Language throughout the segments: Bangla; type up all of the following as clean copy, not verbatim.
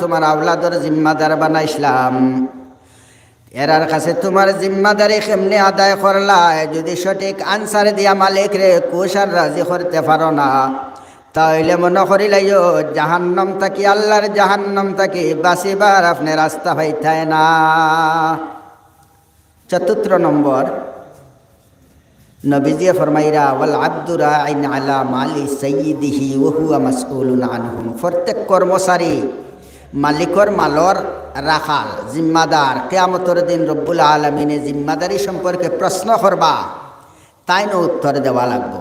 তোমার আওলাদর জিম্মাদার বানাইছিলাম। এরার কাছে তোমার জিম্মাদারি কেমনে আদায় করলাই যদি সঠিক আনসার দিয়া মালিক রে খুশ আর রাজি করতে পারো না, তাইলে মনে করিলাইও জাহান্নাম থাকি আল্লাহর জাহান্নাম থাকি বাঁচিবার আপনি রাস্তা পাইতায় না। ৪৪ নম্বর, নবীজি ফরমাইরা ওয়াল আব্দু রাইন আলা মালি সাইয়্যিদিহি ওয়া হুয়া মাসউলুন আনহু। প্রত্যেক কর্মচারী মালিকর মালর রাখাল জিম্মাদার। কিয়ামতের দিন রব্বুল আলামিনে জিম্মাদারি সম্পর্কে প্রশ্ন করবা, তাই না উত্তর দেওয়া লাগবে।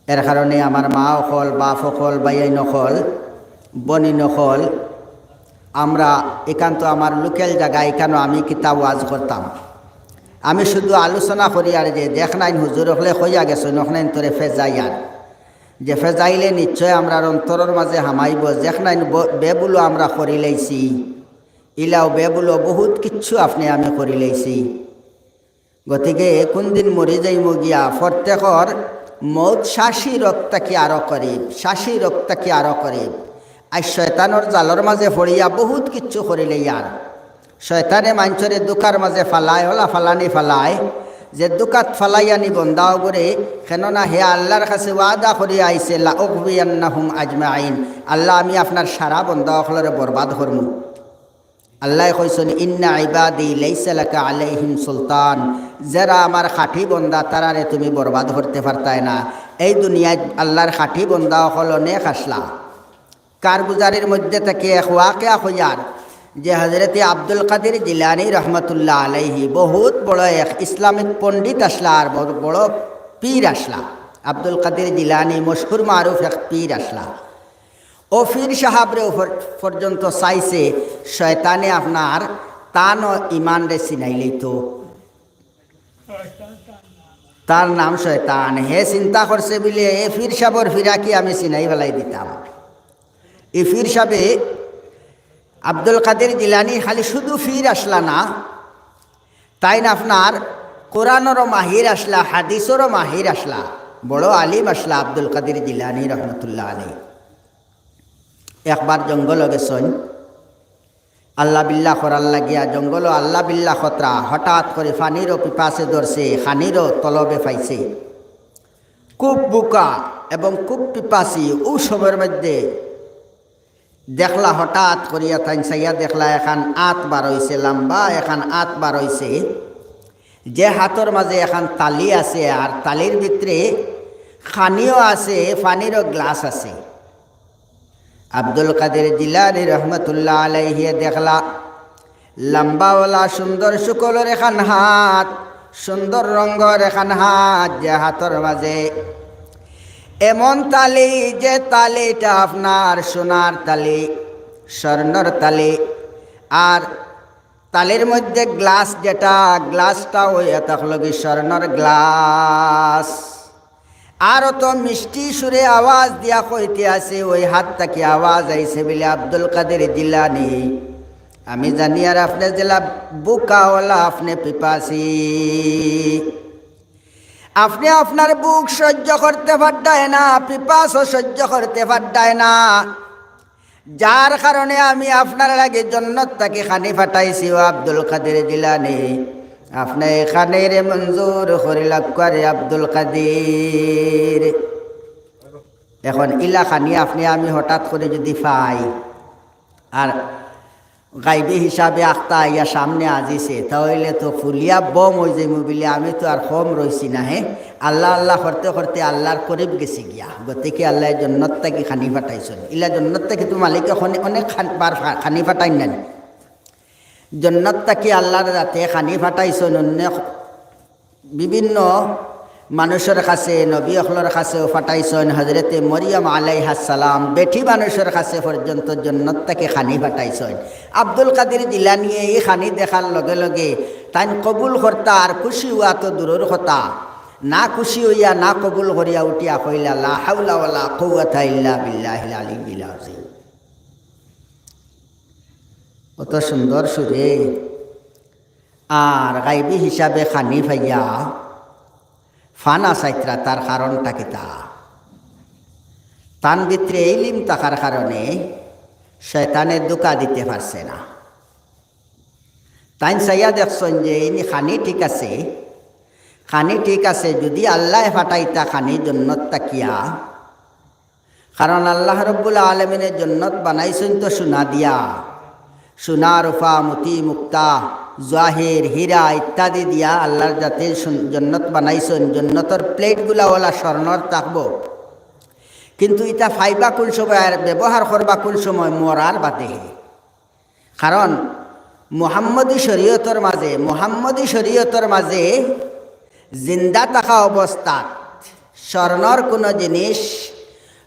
এর কারণে আমার মা অকল, বাপ অকল, বাইয়াই নকল, বনি নকল, আমরা একান্ত আমার লোকাল জায়গায় এখানে আমি কিতাব ওয়াজ করতাম। আমি শুধু আলোচনা করি আর যে দেখ নাইন হুজুর হলে হইয়া গেছো নখনাইন তোরে ফেজাইয়ার, যে ফেজাইলে নিশ্চয় আমরা অন্তরের মাঝে হামাইব। দেখ নাইন বেবুলো আমরা করি লাইছি, ইলাও বেবুলো বহুত কিচ্ছু আপনি আমি করি লাইছি। গতিকে কোন দিন মরি যাইম গিয়া প্রত্যেকর মৌত শাসি রক্তা কি আরো করিব, শাসি রক্তা কি আরো করিব। আর শয়তানোর জালর মাঝে পড়িয়া বহুত কিচ্ছু করিলে ইয়ার। শয়তানে মাঞ্চরে দুকার মাঝে ফালায়, হলা ফালানি ফালায়, যে দুকাত ফালাইয়ানি বন্দাও করে কেননা হে আল্লাহর কাছে ওয়াদা করিয়া আইছে লা উগবিয়ান্নাহুম আজমাইন, আল্লাহ আমি আপনার সারা বন্দাওয়ারে বরবাদ করমু। আল্লাহ কইছেন ইন্না ইবাদি লাইসা লাকা আলাইহিম সুলতান, যারা আমার খাঁটি বন্দা তারারে তুমি বরবাদ করতে পারতাই না। এই দুনিয়ায় আল্লাহর খাঁটি বন্দা হল নেক আসলা। কারগুজারির মধ্যে থেকে এক ওয়াকিয়া হইয়ার যে হজরতে আব্দুল কাদের জিলানী রহমতুল্লাহ আলাইহি বহুত বড় এক ইসলামিক পণ্ডিত আসলা আর বড় পীর আসলা। আব্দুল কাদের জিলানী মশহুর মারুফ এক পীর আসলা। ও পীর সাহাবরে পর্যন্ত চাইছে শয়তানে আপনার তান ও ইমান রে চিনাইলেই তো তার নাম শয়তান। হে চিন্তা করছে বলে এ পীর সাহর ফিরাকি আমি চিনাই বেলাই দিতাম। এই পীর সাহেবে আব্দুল কাদের জিলানী খালি শুধু পীর আসলা না, তাই না আপনার কোরআনেরও মাহির আসলা, হাদিসেরও মাহির আসলা, বড় আলিম আসলা আব্দুল কাদের জিলানী রহমতুল্লাহ আলাইহি। একবার জঙ্গল গেছেন আল্লাহ বিল্লাহ করার লাগিয়া, জঙ্গল আল্লাহ বিল্লাহ খতরা, হঠাৎ করে পানিরও পিপাসে ধরছে, খানিরও তলবে পাইছে, খুব বুকা এবং খুব পিপাসি। ও সময়ের মধ্যে দেখলা হঠাৎ করিয়া তাই চাইয়া দেখলা এখন আত বার হইছে, লম্বা এখন আত বার হইছে, যে হাতর মাঝে এখন তালি আছে আর তালির ভিতরে খানিও আছে, পানিরও গ্লাস আছে। আব্দুল কাদের জিলানী রহমতুল্লাহ আলাইহি দেখলা লম্বাওয়ালা সুন্দর শুকলের এখান হাত, সুন্দর রঙের এখান হাত, যে হাতর মাঝে এমন তালি যে তালিটা আপনার সোনার তালি, স্বর্ণর তালি, আর তালির মধ্যে গ্লাস, যেটা গ্লাসটা ওই এতলগি স্বর্ণর গ্লাস। আর তো মিষ্টি সুরে আওয়াজ দিয়া কইতে আছে, ওই হাত থেকে আওয়াজ আইছে বলে আব্দুল কাদের জিলানী আমি জানি আর আপনি জেলা বুকাওয়ালা, আপনি পিপাসি, আপনি আপনার বুক সহ্য করতে পারতায় না, পিপাসও সহ্য করতে পারতায় না, যার কারণে আমি আপনার লাগে জন্নত তাকে খানি ফাটাইছি। ও আব্দুল কাদের জিলানী আপনি এখানে রে মঞ্জুর করিলাম করে আব্দুল কাদের। এখন ইলা খানি আপনি আমি হঠাৎ করে যদি পাই আর গাইবি হিসাবে আখতা ইয়া সামনে আজিছে, তাহলে তো ফুলিয়া বম হয়ে যাই বলে আমি তো আর কম রয়েছি না। হে আল্লাহ আল্লাহ করতে করতে আল্লাহর করিব গেছি গিয়া। গতিকে আল্লাহ জন্নত থেকে খানি ফাটাইছেন। ইলা জন্নত থেকে তো মালিকে অনেক বার খানি ফাটাই না, জন্নত থেকে আল্লাহর রাতে খানি ফাটাইছেন অন্য বিভিন্ন মানুষের কাছে, নবী অখলর কাছেও ফাটাইছেন। হজরতে মরিয়ম আলাইহিস সালাম বেঠি মানুষের কাছে পর্যন্ত জন্নত থেকে খানি ফাটাইছেন। আব্দুল কাদের জিলানী এই খানি দেখার লগে লগে তাই কবুল কর্তা আর খুশি হওয়া তো দূরের কথা, না খুশি হইয়া না কবুল করিয়া উঠিয়া কইলা লা হাওলা ওয়ালা কুওয়াতা ইল্লা বিল্লাহিল আলিয়্যিল আযীম। কত সুন্দর সুরে। আর গাইবি হিসাবে খানি ভাইয়া ফানা সাইত্রা, তার কারণটা কি তা তান ভিতরে ইলিম থাকার কারণে শয়তানের ধোঁকা দিতে পারছে না। তাই চাইয়া দেখছেন যে ইনি খানি ঠিক আছে, খানি ঠিক আছে, যদি আল্লাহ ফাটাইতা খানি জন্নত তাকিয়া, কারণ আল্লাহ রব্বুল আলমিনের জন্নত বানাইছেন তো সোনা দিয়া, সোনা রূপা মতি মুক্তা জাহির হীরা ইত্যাদি দিয়া আল্লাহর যাতে জন্নত বানাইছেন। জন্নতর প্লেটগুলা ওলা স্বর্ণর থাকব, কিন্তু ইটা ফাইবা কোন সময় আর ব্যবহার করবা কোন সময় মরার বাদে। কারণ মুহাম্মদী শরীয়তর মাঝে জিন্দা থাকা অবস্থাত স্বর্ণর কোনো জিনিস,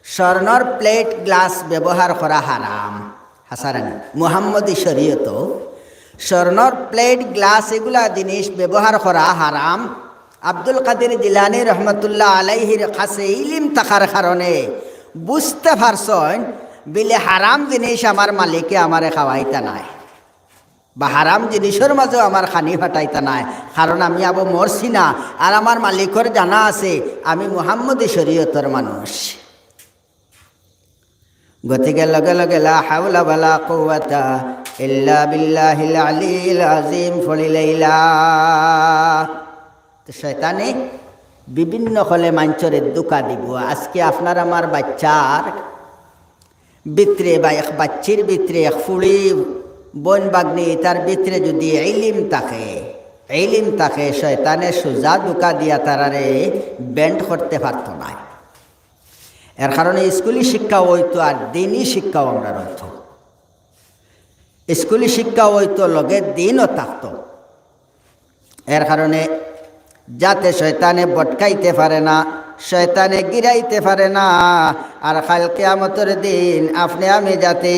স্বর্ণর প্লেট গ্লাস ব্যবহার করা হারাম। হাসারানি মুহাম্মদী শরীয়ত স্বর্ণর প্লেট গ্লাস এগুলা জিনিস ব্যবহার করা হারাম। আব্দুল কাদের জিলানী রহমতুল্লাহ আলাইহির কাছে ইলিম থাকার কারণে বুঝতে পারছেন বিলে হারাম জিনিস আমার মালিকে আমারে খাওয়াইতা নাই, বা হারাম জিনিসের মাঝেও আমার খানি ফাটাইতা নাই, কারণ আমি আবু মরছি না, আর আমার মালিকের জানা আছে আমি মুহাম্মদী শরীয়তর মানুষ। গতিকে লগে লগে লা হাওলা ওয়ালা কুওয়াতা ইল্লা বিল্লাহিল আলিয়্যিল আযীম ফলিলাইলা। তো শয়তানে বিভিন্ন হলে মাঞ্চরে ধোঁকা দিব। আজকে আপনার আমার বাচ্চার ভিতরে বা এক বাচ্চির ভিতরে এক ফুড়ি বন বাগনি তার ভিতরে যদি ইলিম থাকে শয়তানে সোজা ধোঁকা দিয়া তারারে ব্যান্ড করতে পারত না। এর কারণে স্কুলি শিক্ষা হইতো আর দিনই শিক্ষাও আমরা রইত। স্কুলি শিক্ষা হইতো লগে দিনও থাকতো। এর কারণে যাতে শয়তানে বটকাইতে পারে না, শয়তানে গিরাইতে পারে না, আর কাল কিয়ামতের দিন আপনি আমি যাতে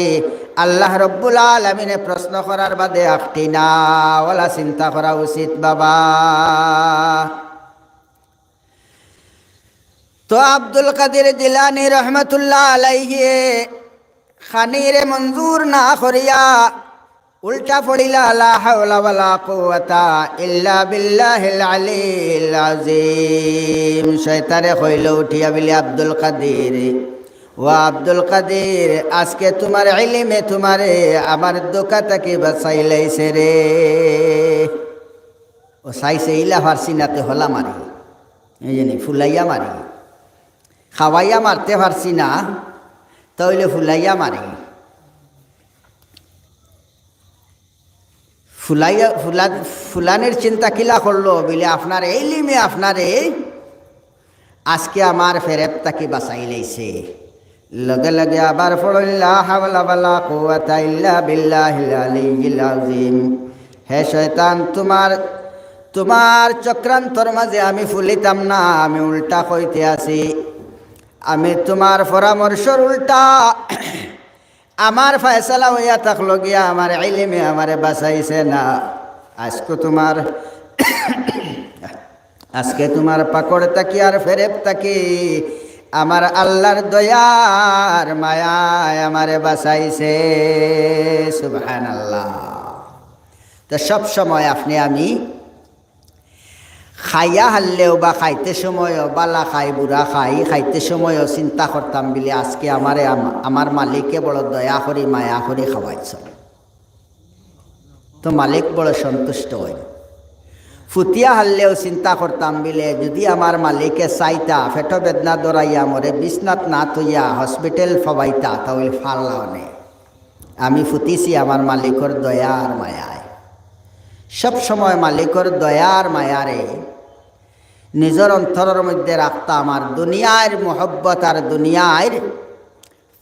আল্লাহ রব্বুল আলামিনে প্রশ্ন করার বাদে আফটি না ওলা চিন্তা করা উচিত বাবা। তো আব্দুল কাদের জিলানী রহমতুল্লাহ আলাইহি খানিরে মঞ্জুর না করিয়া উল্টা পড়িলা লা হাওলা ওয়ালা কুওয়াতা ইল্লা বিল্লাহিল আলিয়্যিল আযীম। শয়তানে কইল উঠিয়া বলি আব্দুল কাদের, ও আব্দুল কাদের, আজকে তোমার ইলমে তোমারে আমার ধোঁকা থেকে বাঁচাইলাইছে রে। ও চাইছে ইলা ফারসিনাতে হলা মারি, এই জানি ফুলাইয়া মারি, খাওয়াইয়া মারতে পারছি না তাহলে ফুলাইয়া মারি। ফুলানের চিন্তা কিলা করলো বলে আপনার এই লিমে আপনারে আজকে আমার ফেরেত তাকে বাঁচাই লাইছে। লগে লগে আবার পড়লা হাওলা ওয়ালা কুওয়াতা ইল্লা বিল্লাহিল আলিয়্যিল আযীম। হে শয়তান, তোমার চক্রান্তর মাঝে আমি ফুলিতাম না, আমি উল্টা কইতে আছি। আমি তোমার পরামর্শর উল্টা আমার ফয়সালা হইয়া থাকলো গিয়া আমার ইলমে আমারে বাঁচাইছে না। আজকে তোমার পাকড় তাকি আর ফেরেব তাকি আমার আল্লাহর দয়ার মায়ায় আমারে বাঁচাইছে। সুবহানাল্লাহ। তো সব সময় আপনি আমি খাইয়া হারলেও বা খাইতে সময়ও বালা খাই বুড়া খাইতে সময়ও চিন্তা করতাম বলে আজকে আমার মালিকে বড় দয়া করি মায়া করি খাওয়াইছ। তো মালিক বড় সন্তুষ্ট হয়। ফুটিয়া হারলেও চিন্তা করতাম বলে যদি আমার মালিকে চাইতা ফেট বেদনা দৌড়াইয়া মরে বিছনাত না থইয়া হসপিটাল ফবাইতা তাহলে ফারলাও নে। আমি ফুটিছি আমার মালিকর দয়ার মায়ায়। সব সময় মালিকর দয়ার মায়ারে নিজের অন্তরের মধ্যে রাখতাম, আর দুনিয়ার মোহব্বত আর দুনিয়ার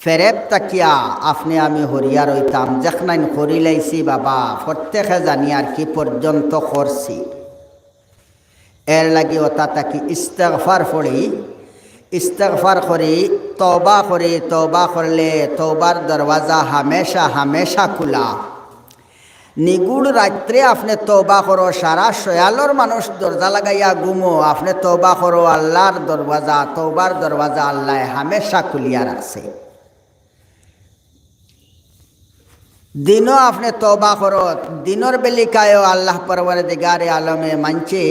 ফেরেব তাকিয়া আপনি আমি হরিয়া রইতাম। যেখান করি লাইছি বাবা প্রত্যেকে জানি আর কি পর্যন্ত করছি। এর লাগি ওটা তাকি ইস্তেগফার করি তওবা করলে তওবার দরওয়াজা হামেশা খোলা। নিগুড় রাত্রে আপনি তওবা করো, সারা শয়ালর মানুষ দরজা লাগাইয়া ঘুমো, আপনি তওবা করো, আল্লাহর দরওয়াজা তওবার দরওয়াজা আল্লাহ হামেশা খুলিয়া রাখছে। দিনও আপনি তওবা করো, দিনের বেলিকায়ও আল্লাহ পরওয়ারদিগারে আলমে মানছে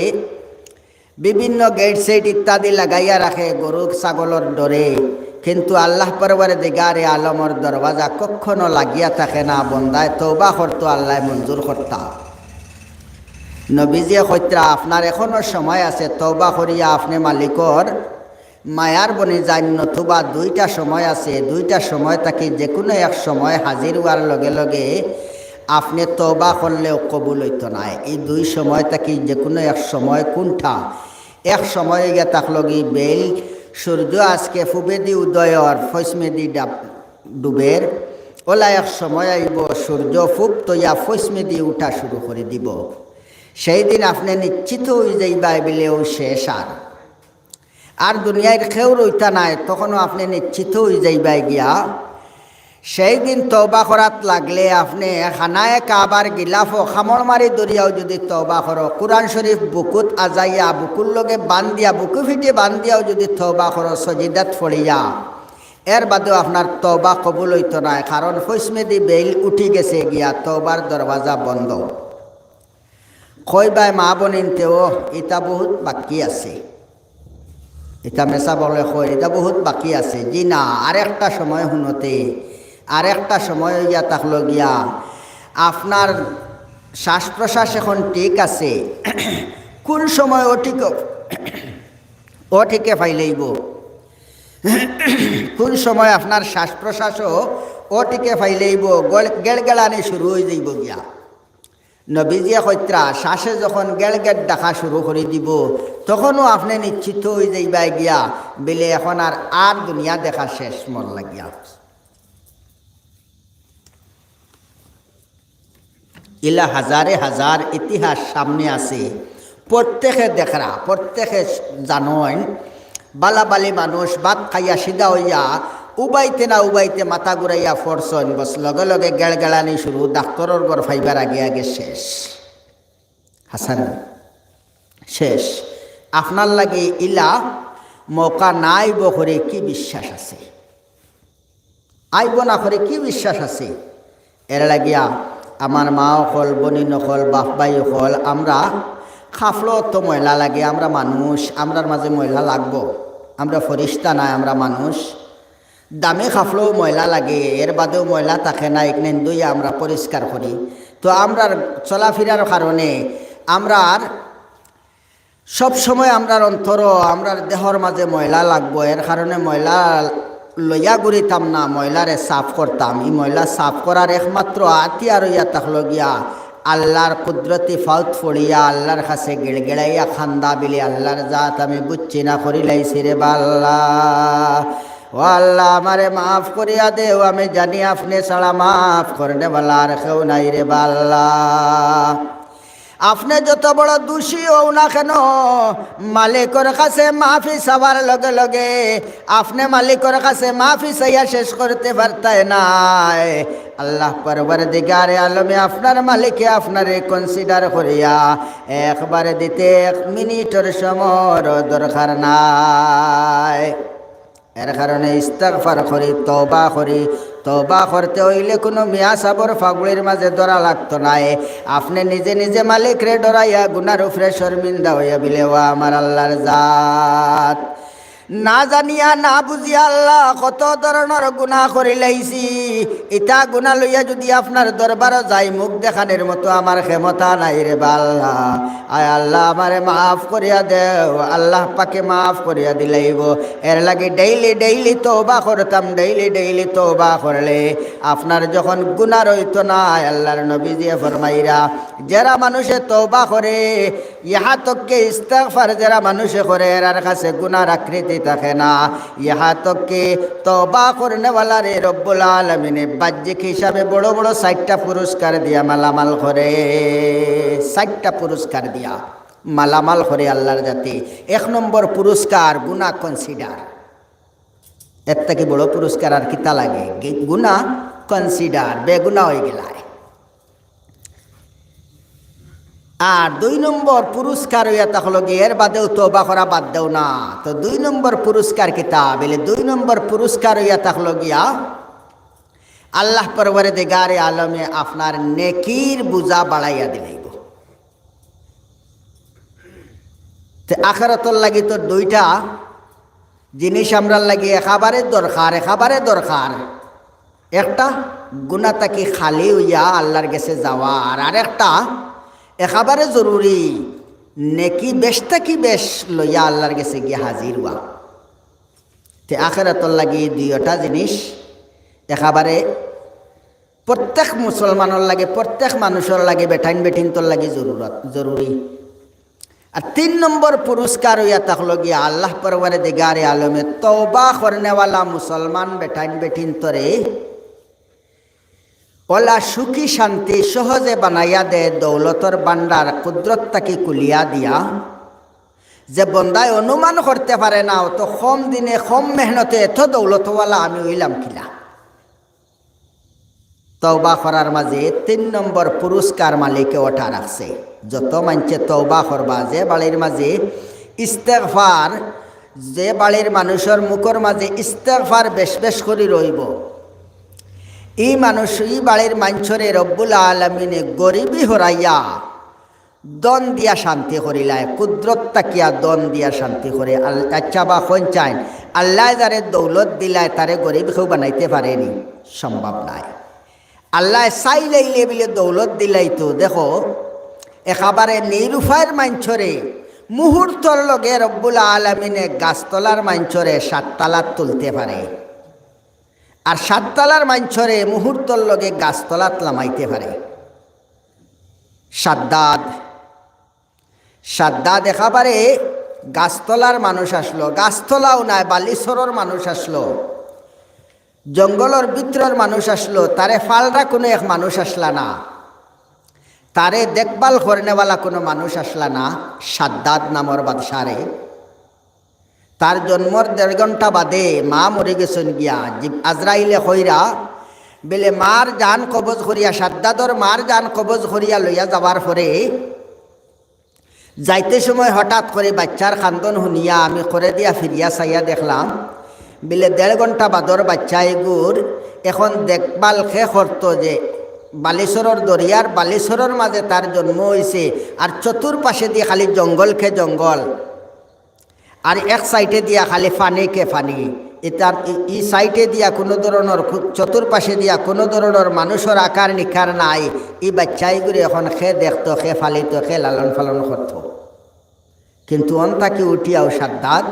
বিভিন্ন গেট সেট ইত্যাদি লাগাইয়া রাখে গরু ছাগলের ডরে, কিন্তু আল্লাহ পরওয়ারদিগারে আলমর দরওয়াজা কখনো লাগিয়া থাকে না, বন্দায় তওবা করতো আল্লাহ মঞ্জুর করতা। নবীজিয়ে কইত্রা আপনার এখনো সময় আছে, তওবা করিয়া আপনি মালিকর মায়ার বনে যান, নতুবা দুইটা সময় আছে, দুইটা সময় থাকি যে কোনো এক সময় হাজির হওয়ার লগে লগে আপনি তওবা করলেও কবুল হইতো না। এই দুই সময় থাকি যে কোনো এক সময় কোনটা? এক সময় গিয়ে থাকলো কি বেল সূর্য আজকে ফুবেদি উদয়র ফৈসমেদি ডুবের, ওলা এক সময় আইব সূর্য ফুব তৈয়া ফৈসমেদি উঠা শুরু করে দিব। সেই দিন আপনি নিশ্চিত হয়ে যাইবা বলেও শেষ। আর দুনিয়ার কেউ রইতা নাই, তখনও আপনি নিশ্চিত হয়ে যাইবা গিয়া। সেই দিন তওবা করাত লাগলে আপনি খানায় কাবার গিলাফ খামর মারি দরিয়াও যদি তওবা করো, কুরআন শরীফ বুকুত আজাইয়া বুকুর লগে বান্ধিয়া বুকু ফিটে বান্ধিয়াও যদি তওবা করো, সজিদাত ফড়িয়া, এর বাদেও আপনার তওবা কবুল হইতো না, কারণ ফৈসমেদি বেল উঠি গেছে গিয়া, তওবার দরওয়াজা বন্ধ। কইবাই মা বনিনতেও এটা বহুত বাকি আছে, এটা মেসা বলে কই এটা বহুত বাকি আছে। জি না, আরেকটা সময় শুনতে, আরেকটা সময় গিয়া থাকলো গিয়া আপনার শ্বাস প্রশ্বাস এখন ঠিক আছে, কোন সময় ও ঠিকে ফাইলেইব, কোন সময় আপনার শ্বাস প্রশ্বাসও ও ঠিকে ফাইলেইব, গেড়গেড়ানি শুরু হয়ে যাইব গিয়া। নবীজিয়ে কইত্রা শ্বাসে যখন গেড়গেড় ডাকা শুরু করে দিব, তখনও আপনি নিশ্চিত হয়ে যাইবা গিয়া বেলে এখন আর দুনিয়া দেখা শেষ মন লাগিয়া। ইলা হাজারে হাজার ইতিহাস সামনে আছে, প্রত্যেকে দেখরা, প্রত্যেকে জানেন। বালাবালি মানুষ ভাত খাইয়া সিধা হইয়া উবাইতে না উবাইতে মাথা ঘুরাইয়া ফরসন, বস লগে লগে গেড়গেড়ানি শুরু, ডাক্তরের ঘর ফাইবার আগে আগে শেষ। হাসান শেষ। আপনার লাগে ইলা মৌকা না আইব করে কি বিশ্বাস আছে? আইব না করে কি বিশ্বাস আছে? এর লাগিয়া আমার মা হল, বনি নকল, বাপ ভাই হল, আমরা খাফলো তো ময়লা লাগে, আমরা মানুষ, আমরার মাঝে ময়লা লাগবো, আমরা ফরিস্তা নাই, আমরা মানুষ। দামি খাফলেও ময়লা লাগে, এর বাদেও ময়লা থাকে না, এখানে দুই আমরা পরিষ্কার করি। তো আমরার চলাফেরার কারণে আমরার সব সময় আমরার অন্তর, আমরার দেহর মাঝে ময়লা লাগবো, এর কারণে ময়লা লইয়া ঘুরিতাম না, ময়লারে সাফ করতাম। এই ময়লা সাফ করার একমাত্র আতিয়ার হইয়া থাকলো গিয়া আল্লাহর কুদরতি ফাউত ফড়িয়া আল্লাহর কাছে গেড়গেড়াইয়া খান্দা বিলি, আল্লাহর জাত আমি বুঝছি না করিলাইছি রে বাল্লা, ও আল্লাহ আমারে মাফ করিয়া দেও, আমি জানি আপনি ছাড়া মাফ করনে বালা আর কেউ নাই রে বাল্লা। আপনি যত বড় দোষী হও না কেন, মালিকের কাছে মাফি চাওয়ার লগে লগে আপনি মালিকের কাছে মাফি চাইয়া শেষ করতে পারতাই নাই। আল্লাহ পরওয়ারদিগারে আলমে আপনার মালিকে আপনারে কনসিডার করিয়া একবারে দিতে 1 মিনিটের সময় দরকার নাই। এর কারণে ইস্তিগফার করি, তওবা করি। তওবা করতে হইলে কোনো মিয়া সাবর ফাগুলির মাঝে ধরা লাগতো নাই। আপনি নিজে নিজে মালিক রে ডরাইয়া গুনার উপরে শর্মিন্দা হইয়া বিলে, ও আমার আল্লাহর জাত, না জানিয়া না বুঝিয়া আল্লাহ কত ধরনের গুনাহ করি লাইছি। ইটা গুনাহ লইয়া যদি আপনার দরবার যাই, মুখ দেখানোর মতো আমার ক্ষমতা নাই রে বাল্লা। আয় আল্লাহ আমারে মাফ করিয়া দেও, আল্লাহ পাকে মাফ করিয়া দিলাইব। এর লাগে ডেইলি ডেইলি তওবা করতাম, ডেইলি ডেইলি তওবা করলে আপনার যখন গুনাহ রইতো না। আল্লাহর নবী দিয়ে ফরমাইরা, যারা মানুষে তওবা করে, ইহা তককে ইস্তিগফার যারা মানুষে করে, এর কাছে গুনাহর আকৃতি থাকে না। ইহা তককে তওবা করনেওয়ালা রে রব্বুল আলামিনে বাহ্যিক হিসাবে বড় বড় 60টা পুরস্কার দিয়া মালামাল করে, 60টা পুরস্কার দিয়া মালামাল করে আল্লাহর জাতি। 1 নম্বর পুরস্কার গুনাহ কনসিডার। এর থেকে বড় পুরস্কার আর কিতা লাগে? গুনাহ কনসিডার, বেগুনাহ হয়ে গেলায়। আর 2 নম্বর পুরস্কার হইয়া থাকলো গিয়ে এর বাদেও তওবা করা বাদ দেও না। তো 2 নম্বর পুরস্কার কিতা বলে? 2 নম্বর পুরস্কার হইয়া থাকলো গিয়া আল্লাহ পরওয়ারদিগারে আলমে আপনার নেকির বুঝা বাড়াইয়া দিলাইব। তো আখিরাতুর লাগি তো 2টা জিনিস আমরা লাগে একেবারে দরকার একটা গুনাহ তাকি খালি হইয়া আল্লাহর কাছে যাওয়া, আর আরেকটা একেবারে জরুরি নেকি বেশ থাকি বেশ লইয়া আল্লাহর কাছে গিয়ে হাজির হওয়া। তে আখিরাতর লাগি দুইটা জিনিস একেবারে প্রত্যেক মুসলমানের লাগে, প্রত্যেক মানুষের লাগে, বেঠিন তোর লাগে জরুরি। আর 3 নম্বর পুরস্কার হইয়া থাকলো গিয়া আল্লাহ পরওয়ারদিগারে আলমে তওবা করনেওয়ালা মুসলমান বেঠিন তরে ওলা সুখী শান্তি সহজে বানাইয়া দে দৌলতর বান্ডার কুদরত তাকে কুলিয়া দিয়া, যে বন্দায় অনুমান করতে পারে না অত কম দিনে কম মেহনতে এত দৌলতওয়ালা আমি হইলাম কিলা। তওবা করার মাঝে 3 নম্বর পুরস্কার মালিকে ওঠা রাখছে। যত মানছে তওবা করবা, যে বাড়ির মাঝে ইস্তেগফার, যে বাড়ির মানুষের মুখের মাঝে ইস্তেগফার বেশ করে রইব, এই মানুষ এই বাড়ির মানুষরে রব্বুল আলামিনে গরিবী হরাইয়া দন দিয়া শান্তি করিলায়, কুদরত তাকিয়া দন দিয়া শান্তি করে। আচ্ছা বা কোন চাই আল্লাহ যারে দৌলত দিলায় তারে গরিব কেউ বানাইতে পারেনি, সম্ভব নাই। আল্লাহ চাইলেইলে বিলে দৌলত দিলাই তো দেখো একেবারে নিরুপায়ের মাঞ্ছরে মুহূর্তর লগে রব্বুল আলামিনে গাছতলার মাঞ্ছরে 7 তালাত তুলতে পারে, আর 7 তালার মাঞ্ছরে মুহূর্তর লগে গাছতলাত লামাইতে পারে। সাদ্দাদ একেবারে গাছতলার মানুষ আসলো, গাছতলাও নাই বালিচরের মানুষ আসলো, জঙ্গলের ভিতরের মানুষ আসলো, তারে ফালরা কোনো এক মানুষ আসলা না, তারে দেখভাল করনেওয়ালা কোনো মানুষ আসলা না। সাদ্দাদ নামর বাদশারে তার জন্মর 1.5 ঘন্টা বাদে মা মরে গেছেন গিয়া, আজরাইলে কইরা বেলে মার জান কবজ করিয়া, সাদ্দাদর মার জান কবজ করিয়া লইয়া যাবার পরে যাইতে সময় হঠাৎ করে বাচ্চার খান্দন শুনিয়া আমি করে দিয়া ফিরিয়া চাইয়া দেখলাম বিলে 1.5 ঘন্টা বাদর বাচ্চা এগুর এখন দেখভাল খে করতো যে বালিচরের দরিয়ার বালিচরের মাঝে তার জন্ম হয়েছে, আর চতুর্পাশে দিয়ে খালি জঙ্গল খে জঙ্গল, আর এক সাইডে দিয়া খালি ফানি কে ফানি। এটার এই সাইডে দিয়া কোনো ধরনের চতুর্পাশে দিয়া কোনো ধরনের মানুষের আকার নিকার নাই। এই বাচ্চাইগুলি এখন খে দেখতো, খে ফালিত, খে লালন পালন করতো। কিন্তু অন্তাকে উঠিয়াও সাদ্দাদ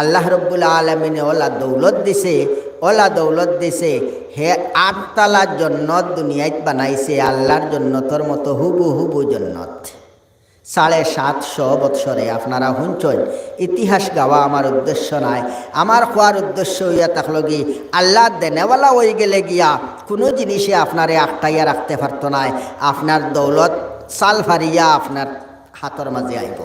আল্লাহ রব্বুল আলমিনে ওলা দৌলত দিছে, হে 8 তালার জন্নত দুনিয়াত বানাইছে আল্লাহর জন্নতর মতো হুবু জন্নত। 750 বৎসরে আপনারা শুনছেন। ইতিহাস গাওয়া আমার উদ্দেশ্য নাই, আমার কোয়ার উদ্দেশ্য হইয়া থাকলো কি আল্লাহ দেনেওয়ালা হয়ে গেলে গিয়া কোনো জিনিসে আপনারে আটটাইয়া রাখতে পারতো না। আপনার দৌলত সাল ফারিয়া আপনার হাতর মাঝে আইব।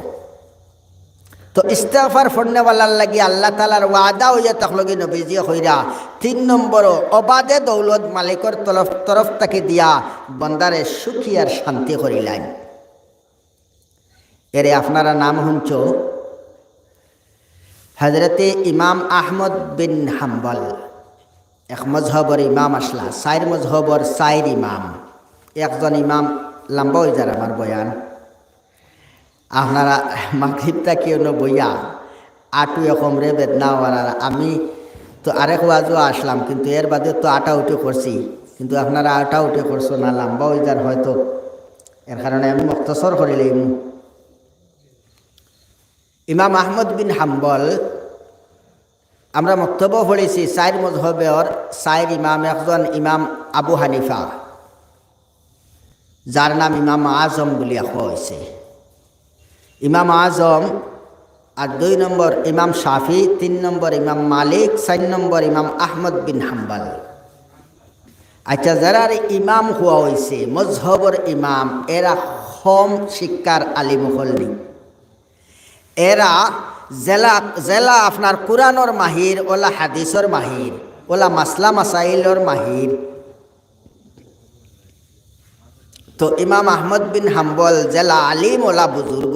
তো ইস্তেগফার ফড়নেওয়ালার লাগি আল্লাহ তালার ওয়াদা হইয়া থাকলো কি নবীজি কইরা 3 নম্বর অবাধে দৌলত মালিকর তরফ তাকে দিয়া বন্দারে সুখী আর শান্তি করিলেন। এরে আপনারা নাম শুনছ হজরতে ইমাম আহমদ বিন হাম্বল, এক মজহবর ইমাম আসলা, 4 মজহবর 4 ইমাম, একজন ইমাম লম্বা হয়ে যার আমার বয়ান। আপনারা মাগরিবটা কেউ বইয়া আটু কমরে বেদনা হওয়ার, আমি তো আরেক ওয়াজও আসলাম কিন্তু এর বাদে তো আটা উঠে করছি, কিন্তু আপনারা আটা উঠে করছো না, লম্বা হয়ে যার হয়তো, এর কারণে আমি মুক্তসর করিলাম। ইমাম আহমদ বিন হাম্বল আমরা বক্তব্য পড়েছি 4 মজহবের 4 ইমাম, একজন ইমাম আবু হানিফা যার নাম ইমাম আজম বলিয়া হয়েছে, ইমাম আজম, আর 2 নম্বর ইমাম শাফি, 3 নম্বর ইমাম মালিক, 4 নম্বর ইমাম আহমদ বিন হাম্বল। আচ্ছা, যারা ইমাম হওয়া হয়েছে মজহবর ইমাম, এরা কম শিক্ষার আলিম হলনি, এরা জেলা আপনার কুরআনের মাহির, ওলা হাদিসর মাহির, ওলা মাসলা মাসাইলর মাহির। তো ইমাম আহমদ বিন হাম্বল জেলা আলিম ওলা বুজুর্গ,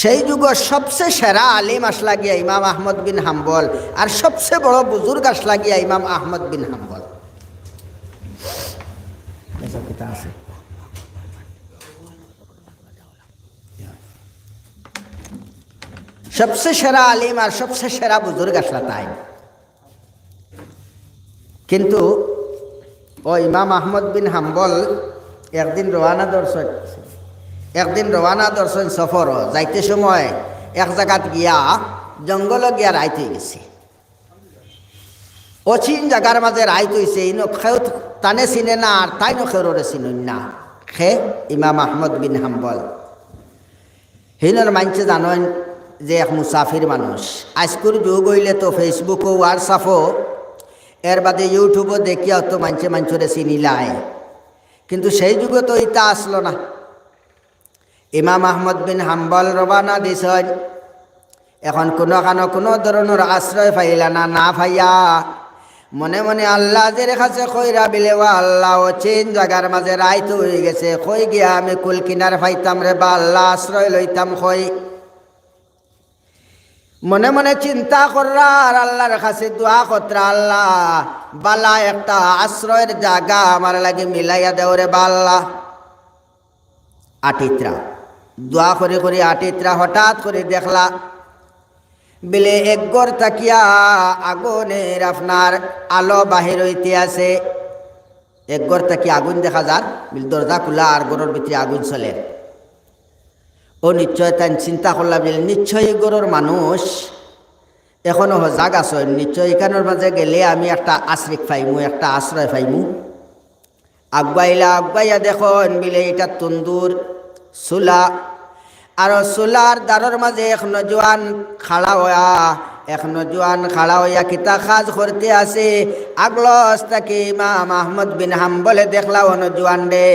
সেই যুগের সবচেয়ে সেরা আলিম আসলা গিয়া ইমাম আহমদ বিন হাম্বল, আর সবচেয়ে বড় বুজুর্গ আসলা গিয়া ইমাম আহমদ বিন হাম্বল। সবচেয়ে সেরা আলিম আর সবচেয়ে সেরা বুজুর্গ আসলা তাই। কিন্তু ও ইমাম আহমদ বিন হাম্বল একদিন রওয়ানা দর্শন সফর যাইতে সময় এক জায়গাত গিয়া জঙ্গল গিয়া রাইত হয়ে গেছে। অচিন জায়গার মাঝে রাইত হয়েছে, ইনো খেউ টানে চিনে না আর তাই নো খেউরে চিনুন না। খে ইমাম আহমদ বিন হাম্বল হিনর মানছে জানেন যে এক মুসাফির মানুষ। আজকুর যুগ হইলে তো ফেসবুকও হোয়াটসঅ্যাপও এর বাদে ইউটিউবও দেখিয়া তো মাঞ্চরে চিনিলায়, কিন্তু সেই যুগে তো ইটা আসলো না। ইমাম আহমদ বিন হাম্বল রবানা দিছেন। এখন কোনো ধরনের আশ্রয় পাইলা না পাইয়া মনে মনে আল্লাহ যে রেখাছে কইরা বিলে আল্লাহ ও চেন জায়গার মাঝে রাইত হয়ে গেছে, কই গিয়া আমি কুল কিনার পাইতাম রে বা আল্লাহ আশ্রয় লইতাম কই। মনে মনে চিন্তা কররা আর আল্লাহর কাছে দোয়া কররা, আল্লাহ বালা একটা আশ্রয়ের জায়গা আমার লাগে মিলাইয়া দেও রে বা আল্লাহ। আটিত্রা দোয়া করে আটিত্রা হঠাৎ করে দেখলা বিলে এক ঘর তাকিয়া আগুনের আপনার আলো বাহির হইতে আছে। এক ঘর তাকিয়া আগুন দেখা যার, বিল দরজা খোলা আর ঘরের ভিতরে আগুন চলে। ও নিশ্চয় তাই চিন্তা করলাম নিশ্চয়ই গরুর মানুষ এখনো সজাগ আছে, নিশ্চয় এখানের মাঝে গেলে আমি একটা আশ্রিক পাইমু, একটা আশ্রয় পাইমু। আগুয়াইয়া দেখুন বিলে এটা তন্দুর চুলা, আর চুলার দ্বারের মাঝে এক নজওয়ান খাড়া হইয়া কিতা কাজ করতে আছে। আগলস তাকে ইমাম আহমদ বিন হাম্বলে দেখলা ও নজওয়ান রে,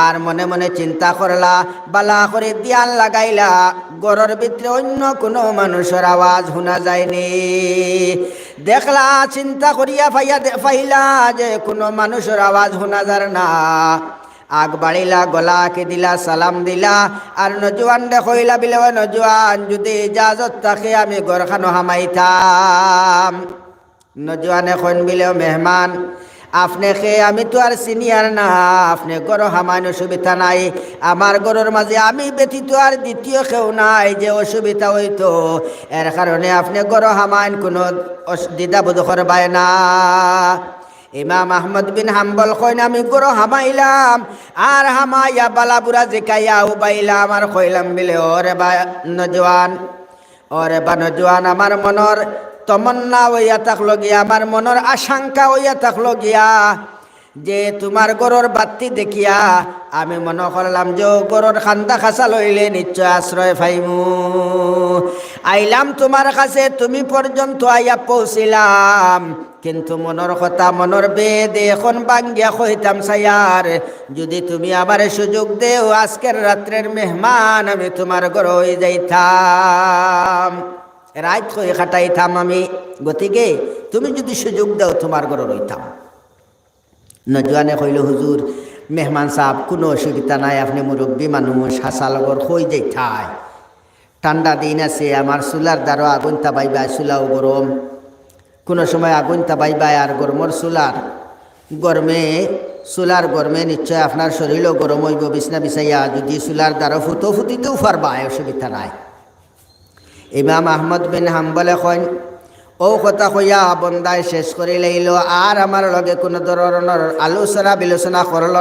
আর মনে মনে চিন্তা করলা, বালা করে দিয়ান লাগাইলা গরর ভিতরে অন্য কোনো মানুষের আওয়াজ শোনা যায়নি। দেখলা চিন্তা করিয়া পাইলা যে কোনো মানুষের আওয়াজ শোনা যার না। আগ বাড়িলা, গলাকে দিলা, সালাম দিলা, আর নজওয়ান দেখইলা বিলে নজওয়ান যদি ইজাজত থাকে আমি ঘরখানো হামাইতাম। নজওয়ান এখন বিলে মেহমান আপনি খে আমি তো আর সিনিয়র না, আপনি ঘর হামাইন অসুবিধা নাই, আমার ঘরের মাঝে আমি ব্যতীত আর দ্বিতীয় কেউ নাই যে অসুবিধা হইতো, এর কারণে আপনি ঘর হামাইন কোনো দ্বিধাবোধ করবাই না। ইমাম আহমদ বিন হাম্বল কইন আমি গরো হামাইলাম, আর হামাইয়া বালাবুরা জিকাইয়া উবাইলাম, আর কইলাম বিলে ওরে বা নজওয়ান আমার মনের তমন্না হইয়া থাকলো গিয়া, আমার মনের আশঙ্কা হইয়া থাকলো গিয়া যে তোমার গরুর বাত্তি দেখিয়া আমি মনে করলাম যে গরুর খান্দা খাসা লইলে নিশ্চয় আশ্রয় পাইমু। আইলাম তোমার কাছে, তুমি পর্যন্ত আইয়া পৌঁছিলাম, কিন্তু মনের কথা মনের বেদে এখন বাঙ্গিয়া কইতাম সায়ার যদি তুমি আবার সুযোগ দেও আজকের রাত্রের মেহমান আমি তোমার ঘর হয়ে যাইতাম, রাত কই খাটাইতাম আমি, গতিকে তুমি যদি সুযোগ দাও তোমার ঘর রইতাম। নজওয়ানে কইল হুজুর মেহমান সাহেব কোনো অসুবিধা নাই, আপনি মুরব্বী মানুষ হাসা লগর হই যাইতাই, ঠান্ডা দিন আছে আমার চুলার দ্বারা আগুন তাবাইবা, চুলাও গরম, কোনো সময় আগুন তাবাইবা আর গরমর চুলার গরমে নিশ্চয় আপনার শরীরও গরম হইব, বিছনা বিছাইয়া যদি চুলার দ্বারা ফুটিতেও পারবা, অসুবিধা নাই। ইমাম আহমদ বিন হাম্বলে কইন ও কথা কইয়া বন্দায় শেষ করে লইল, আর আমার লগে কোনো ধরনের আলোচনা বিলোচনা করল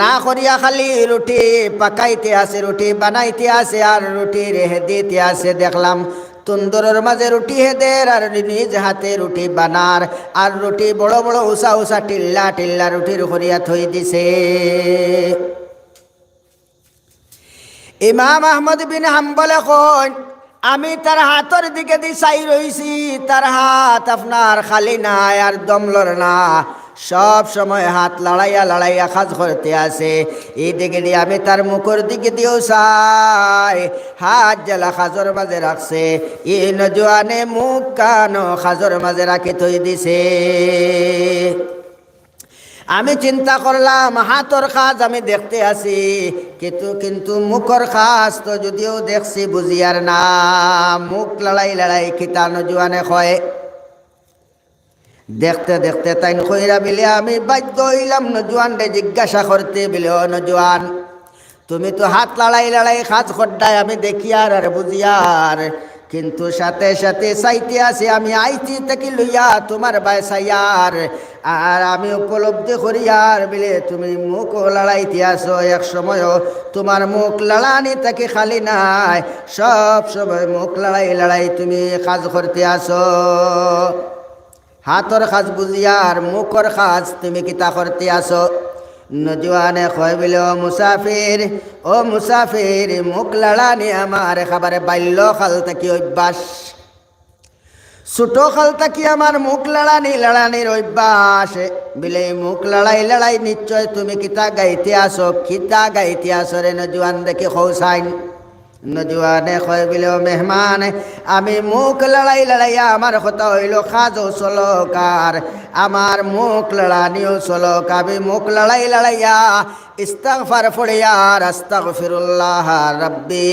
না করিয়া খালি রুটি পাকাইতে আছে, রুটি বানাইতে আছে, আর রুটি রেহে দিতে আছে। দেখলাম তন্দুরের মাঝে রুটি হেদের আর নিজ হাতে রুটি বানার, আর রুটি বড় বড় উষা টিল্লা রুটির করিয়া থই দিছে। ইমাম আহমদ বিন হাম্বল কইন আমি তার হাতের দিকে দি চাই রইছি, তার হাত আপনার খালি নাই আর দমলর না, সব সময় হাত লড়াইয়া কাজ করতে আছে। এই দিকে দিয়ে আমি তার মুখের দিকে দিয়েও চাই, হাত জ্বালা খাজর মাঝে রাখছে, ই নজওয়ানে মুখ কান খাজর মাঝে রাখি থই দিছে। আমি চিন্তা করলাম হাতর কাজ আমি দেখতে আছি, কিন্তু মুখর কাজ তো যদিও দেখছি বুঝিয়ার না, মুখ লড়াই খিতা নজওয়ানে কয়। দেখতে তাই কইরা বিলে আমি বাধ্য হইলাম নজওয়ান রে জিজ্ঞাসা করতে, বিলে ও নজওয়ান তুমি তো হাত লড়াই লড়াই খাজ খড্ডায় আমি দেখি আর বুঝি আর, কিন্তু সাথে সাথে চাইতে আছি আমি আইতি থেকে লইয়া তোমার বাসাইয়ার, আর আমি উপলব্ধি করি আর বিলে তুমি মুখ লড়াইতে আসো, এক সময়ও তোমার মুখ লড়ানি তাকে খালি নাই, সব সময় মুখ লড়াই লড়াই তুমি কাজ করতে আসো। হাতর কাজ বুঝিয়ার মুখর কাজ তুমি কিতা করতে আসো। নজওয়ানে কয় বিলে ও মুসাফির মুখ লড়ানি আমার খাবারে বাল্য খাল থাকি অভ্যাস, ছোট খাল থাকি আমার মুখ লড়ানির অভ্যাস, বিলে মুখ লড়াই লড়াই নিশ্চয় তুমি কিতা গাইতে আসো, কিতা গাইতে আসো রে নজওয়ান দেখি খৌসাইন। নজওয়ানে কয় বিলে ও মেহমান আমি মুখ লড়াই লড়াইয়া আমার কথা হইল খাজও চলকার, আমার মুখ লড়ানিও চলক, আমি মুখ লড়াই লড়াইয়া ইস্তিগফার পড়িয়া আস্তাগফিরুল্লাহ রাব্বি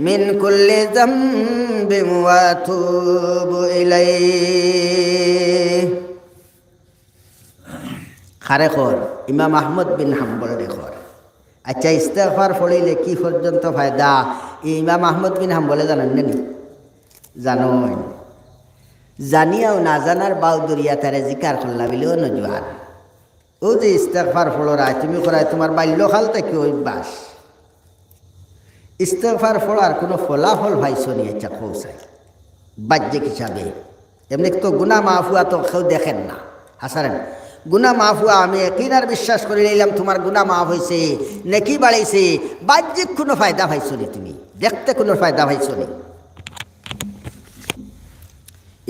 মিন কুল্লি যামবিন ওয়া আতুবু ইলাইহি। খারে খর ইমাম আহমদ বিন হাম্বল দেখর। আচ্ছা ইস্তিগফার পড়িলে কি পর্যন্ত ফায়দা ইমাম আহমদ বিন হাম্বলে জানেন নি? জানেন, জানিয়াও না জানার বাউ দরিয়া তারে জিকার করলা বিলেও নজওয়ান ও যে ইস্তিগফার পড়ায় তুমি করায় তোমার বাল্যকাল থেকে অভ্যাস, ইস্তিগফার পড়ার কোনো ফলাফল ভাইছ নি? আচ্ছা পৌঁছায় বাহ্যিক হিসাবে এমনি তো গুনাহ মাফ হওয়া তো কেউ দেখেন না, হাসারেন গুনাহ মাফ হওয়া আমি একইনার বিশ্বাস করে নিলাম তোমার গুনাহ মাফ হয়েছে, নেকি বাড়াইছে, বাহ্যিক কোনো ফায়দা পাইছ নি? তুমি দেখতে কোনো ফায়দা পাইছ নি?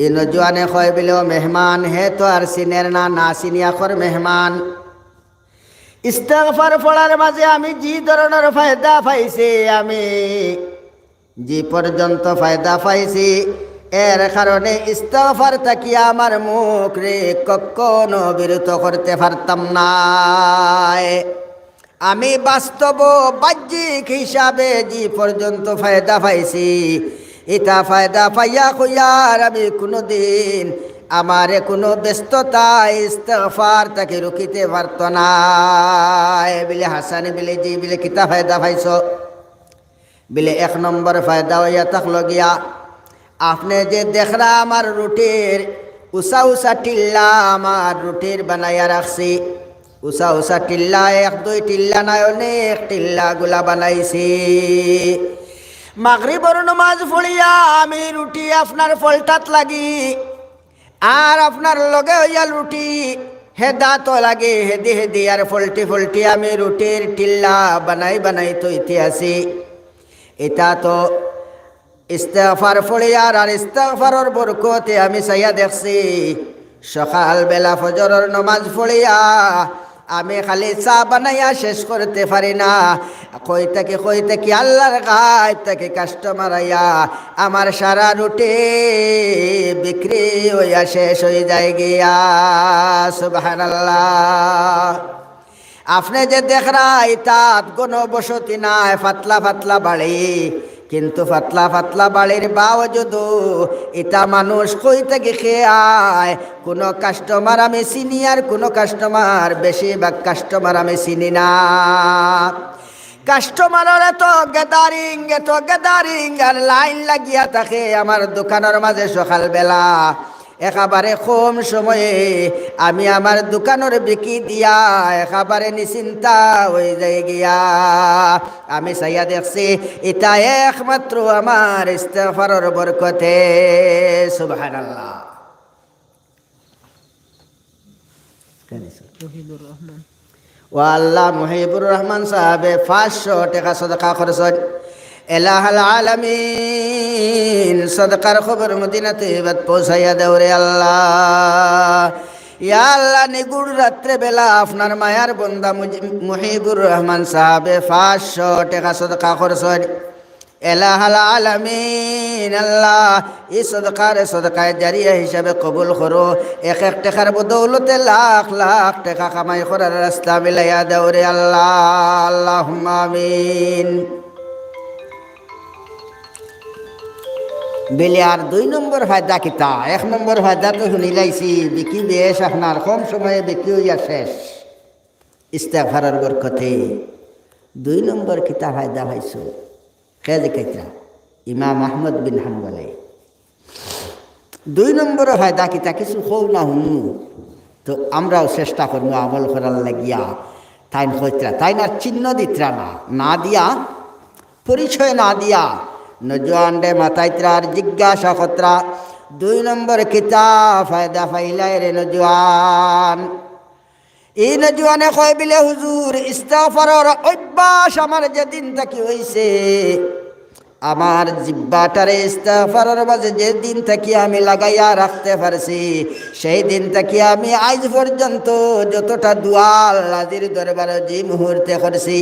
এ নজওয়ানে কয় বিলে ও মেহমান হে তো আর চিনের না, না চিনিয়া কর মেহমান। ইস্তিগফার পড়ার মাঝে আমি যে ধরনের ফায়দা পাইছি, আমি যে পর্যন্ত ফায়দা পাইছি এর কারণে ইস্তিগফার থাকি আমার মুখ রে কখনো বিরত করতে পারতাম না। আমি বাস্তব বাহ্যিক হিসাবে যে পর্যন্ত ফায়দা পাইছি, এটা ফায়দা পাইয়া কইয়ার আমি কোনোদিন আমারে কোনো ব্যস্ততা ইস্তিগফার তাকে রুখিতে পারত না। বিলে হাসানে বিলে যে বিলে কিতা ফায়দা পাইছ বিলে এক নম্বর ফায়দা হইয়া থাকল গিয়া আপনি যে দেখরা আমার রুটির উষা উষা টিল্লা আমার রুটির বানাইয়া রাখছি, উষা উষা টিল্লা এক দুই টিল্লা নয় অনেক টিল্লা গুলা বানাইছি। মাগরিবর নামাজ পড়িয়া আমি রুটি আপনার ফলটাত লাগি আর আপনার লগে হইয়া রুটি হেদা তো লাগে হেদি হেদি আর ফলটি ফলটি আমি রুটির টিল্লা বানাই বানাই তৈতে আছি। এটা তো ইস্তিগফার পড়িয়ার আর ইস্তিগফারের বরকতে আমি চাইয়া দেখছি সকাল বেলা ফজরের নামাজ পড়িয়া আমি খালি চা বানাইয়া শেষ করতে পারি না, কই থেকে আল্লাহর গায়ব থেকে কাস্টমার আইয়া আমার সারা রুটি বিক্রি হইয়া শেষ হয়ে যায় গিয়া। সুবহানাল্লাহ। আপনি যে দেখরাই তাত কোনো বসতি নাই, পাতলা পাতলা বাড়ি, কিন্তু পাতলা পাতলা বাড়ির বাওজুদু এটা মানুষ কই থেকে খেয়ে আয়। কোনো কাস্টমার আমি চিনি আর কোনো কাস্টমার, বেশিরভাগ কাস্টমার আমি চিনি না। কাস্টমারের এত গ্যাদারিং আর লাইন লাগিয়া থাকে আমার দোকানের মাঝে সকালবেলা। একেবারে কম সময়ে আমি আমার দোকানের বিকি দিয়া একেবারে নিশ্চিন্তা হয়ে যাই গিয়া। আমি চাইয়া দেখছি এটা একমাত্র আমার ইস্তিগফারের বরকতে। সুবহানাল্লাহ। ও আল্লাহ মুহিবুর রহমান সাহেবে 500 টাকা সদকা করেছেন। এলাহাল আলামিন সদকার খবর মদিনা তৈবাত পৌঁছাইয়া দেও রে আল্লাহ। ইয়া আল্লাহ নিগুড় রাত্রে বেলা আপনার মায়ার বন্দা মুহিবুর রহমান সাহেবে 500 টাকা সদকা করেছেন। এলাহাল আলামিন আল্লাহ এই সদকায় জারিয়া হিসাবে কবুল করো। এক এক টাকার বদৌলতে লাখ লাখ টাকা কামাই করার রাস্তা মিলাইয়া দেও রে আল্লাহ। আল্লাহুম্মা আমিন। বেলে আর 2 নম্বর ফায়দা কিতা? 1 নম্বর ফায়দা তো শুনি লাইছি, বিকি বেশ আপনার কম সময়ে বিকি হইয়া শেষ ইস্তিগফারের বরকতে। দুই নম্বর কিতা ফায়দা পাইছো কে দেখাইতা ইমাম আহমদ বিন হাম্বলে দুই নম্বর ফায়দা কিতা কিছু হও না হুনু তো আমরাও চেষ্টা করবো আমল করার লাগিয়া তাই হইতরা তাই না চিহ্ন দিতরা না না দিয়া পরিচয় না দিয়া নজওয়ান রে মাতাইত্রার জিজ্ঞাসা কতরা দুই নম্বর কিতা ফায়দা পাইলাই রে নজওয়ান এই নজওয়ানে কয় বিলে হুজুর ইস্তিগফারের অভ্যাস আমার যেদিন থেকে হইছে আমার জিব্বাটারে ইস্তিগফারের মাঝে যেদিন থেকে আমি লাগাইয়া রাখতে পারছি সেই দিন থেকে আমি আজ পর্যন্ত যতটা দোয়া আল্লাহর দরবারে যে মুহূর্তে করছি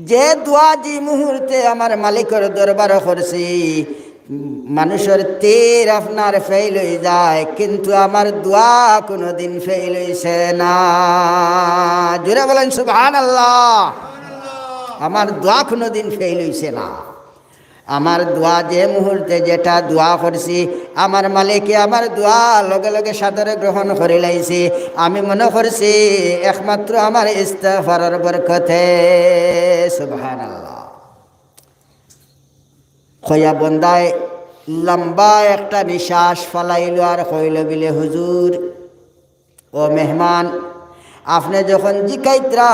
যে দোয়া যে মুহূর্তে আমার মালিকের দরবারে করছি মানুষের তীর আপনার ফেল হয়ে যায় কিন্তু আমার দোয়া কোনোদিন ফেল হইছে না জোরে বলেন সুবহানাল্লাহ আমার দোয়া কোনোদিন ফেল হইছে না আমার দোয়া যে মুহূর্তে যেটা দোয়া করছি আমার মালিকে আমার দোয়া লগে লগে সাদরে গ্রহণ করে লাইছে আমি মনে করছি একমাত্র আমার ইস্তিগফারের বরকতে সুবহানাল্লাহ খয়া বন্দায় লম্বা একটা নিশ্বাস ফালাইল আর কইল বিলে হুজুর ও মেহমান আপনি যখন জিকাইত্রা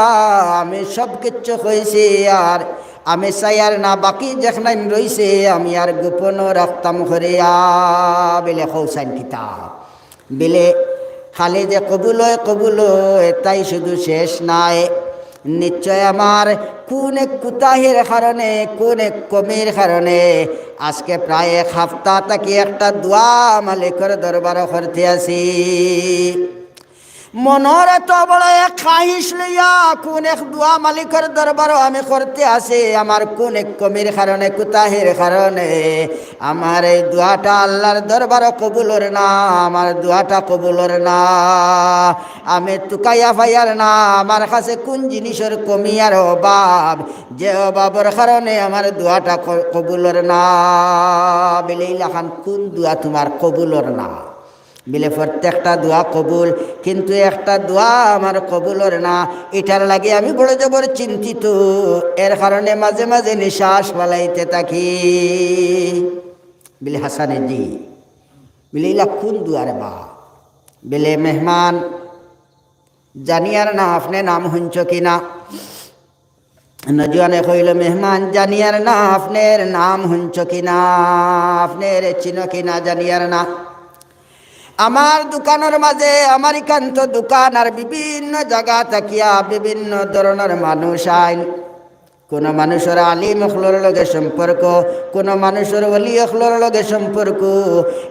আমি সব কিচ্ছু কইছি আর আমি চাই আর না বাকি যেখানে রইছে আমি আর গোপন রাখতাম করিয়া বেলে কৌসাইন কিতাব বেলে খালি যে কবুল হয় তাই শুধু শেষ নাই নিশ্চয় আমার কোন এক কুতাহের কারণে কোন এক কমির কারণে আজকে প্রায় এক সপ্তাহ থেকে একটা দোয়া মালিকের দরবার করতে আসি মনের এত বড় এক খাহিস লইয়া কোন এক দোয়া মালিকের দরবারও আমি করতে আসি আমার কোন এক কমির কারণে কুতাহের কারণে আমার এই দোয়াটা আল্লাহর দরবারও কবুলর না আমার দোয়াটা কবুলর না আমি তুকাইয়া ফাইয়ার না আমার কাছে কোন জিনিসের কমি আর অভাব যে অভাবের কারণে আমার দোয়াটা কবুলর না বলে ইলাখান কোন দোয়া তোমার কবুলর না বিলে প্রত্যেকটা দোয়া কবুল কিন্তু একটা দোয়া আমার কবুলর না এটার লাগে আমি বড় জবর চিন্তিত এর কারণে মাঝে মাঝে নিশ্বাস ফলাইতে থাকি বিলে হাসানে জি বিলে ইলা কোন দুয়ার বা বিলে মেহমান জানিয়ার না আপনি নাম শুনছ কিনা নজওয়ানে কইল মেহমান জানিয়ার না আপনার নাম শুনছ কিনা আপনার চিনো কিনা জানিয়ার না আমার দোকানের মাঝে আমার একান্ত দোকান আর বিভিন্ন জায়গা থাকিয়া বিভিন্ন ধরনের মানুষ আইন কোন মানুষের আলিম অখলোর লগে সম্পর্ক কোন মানুষের ওলি অখলোর লগে সম্পর্ক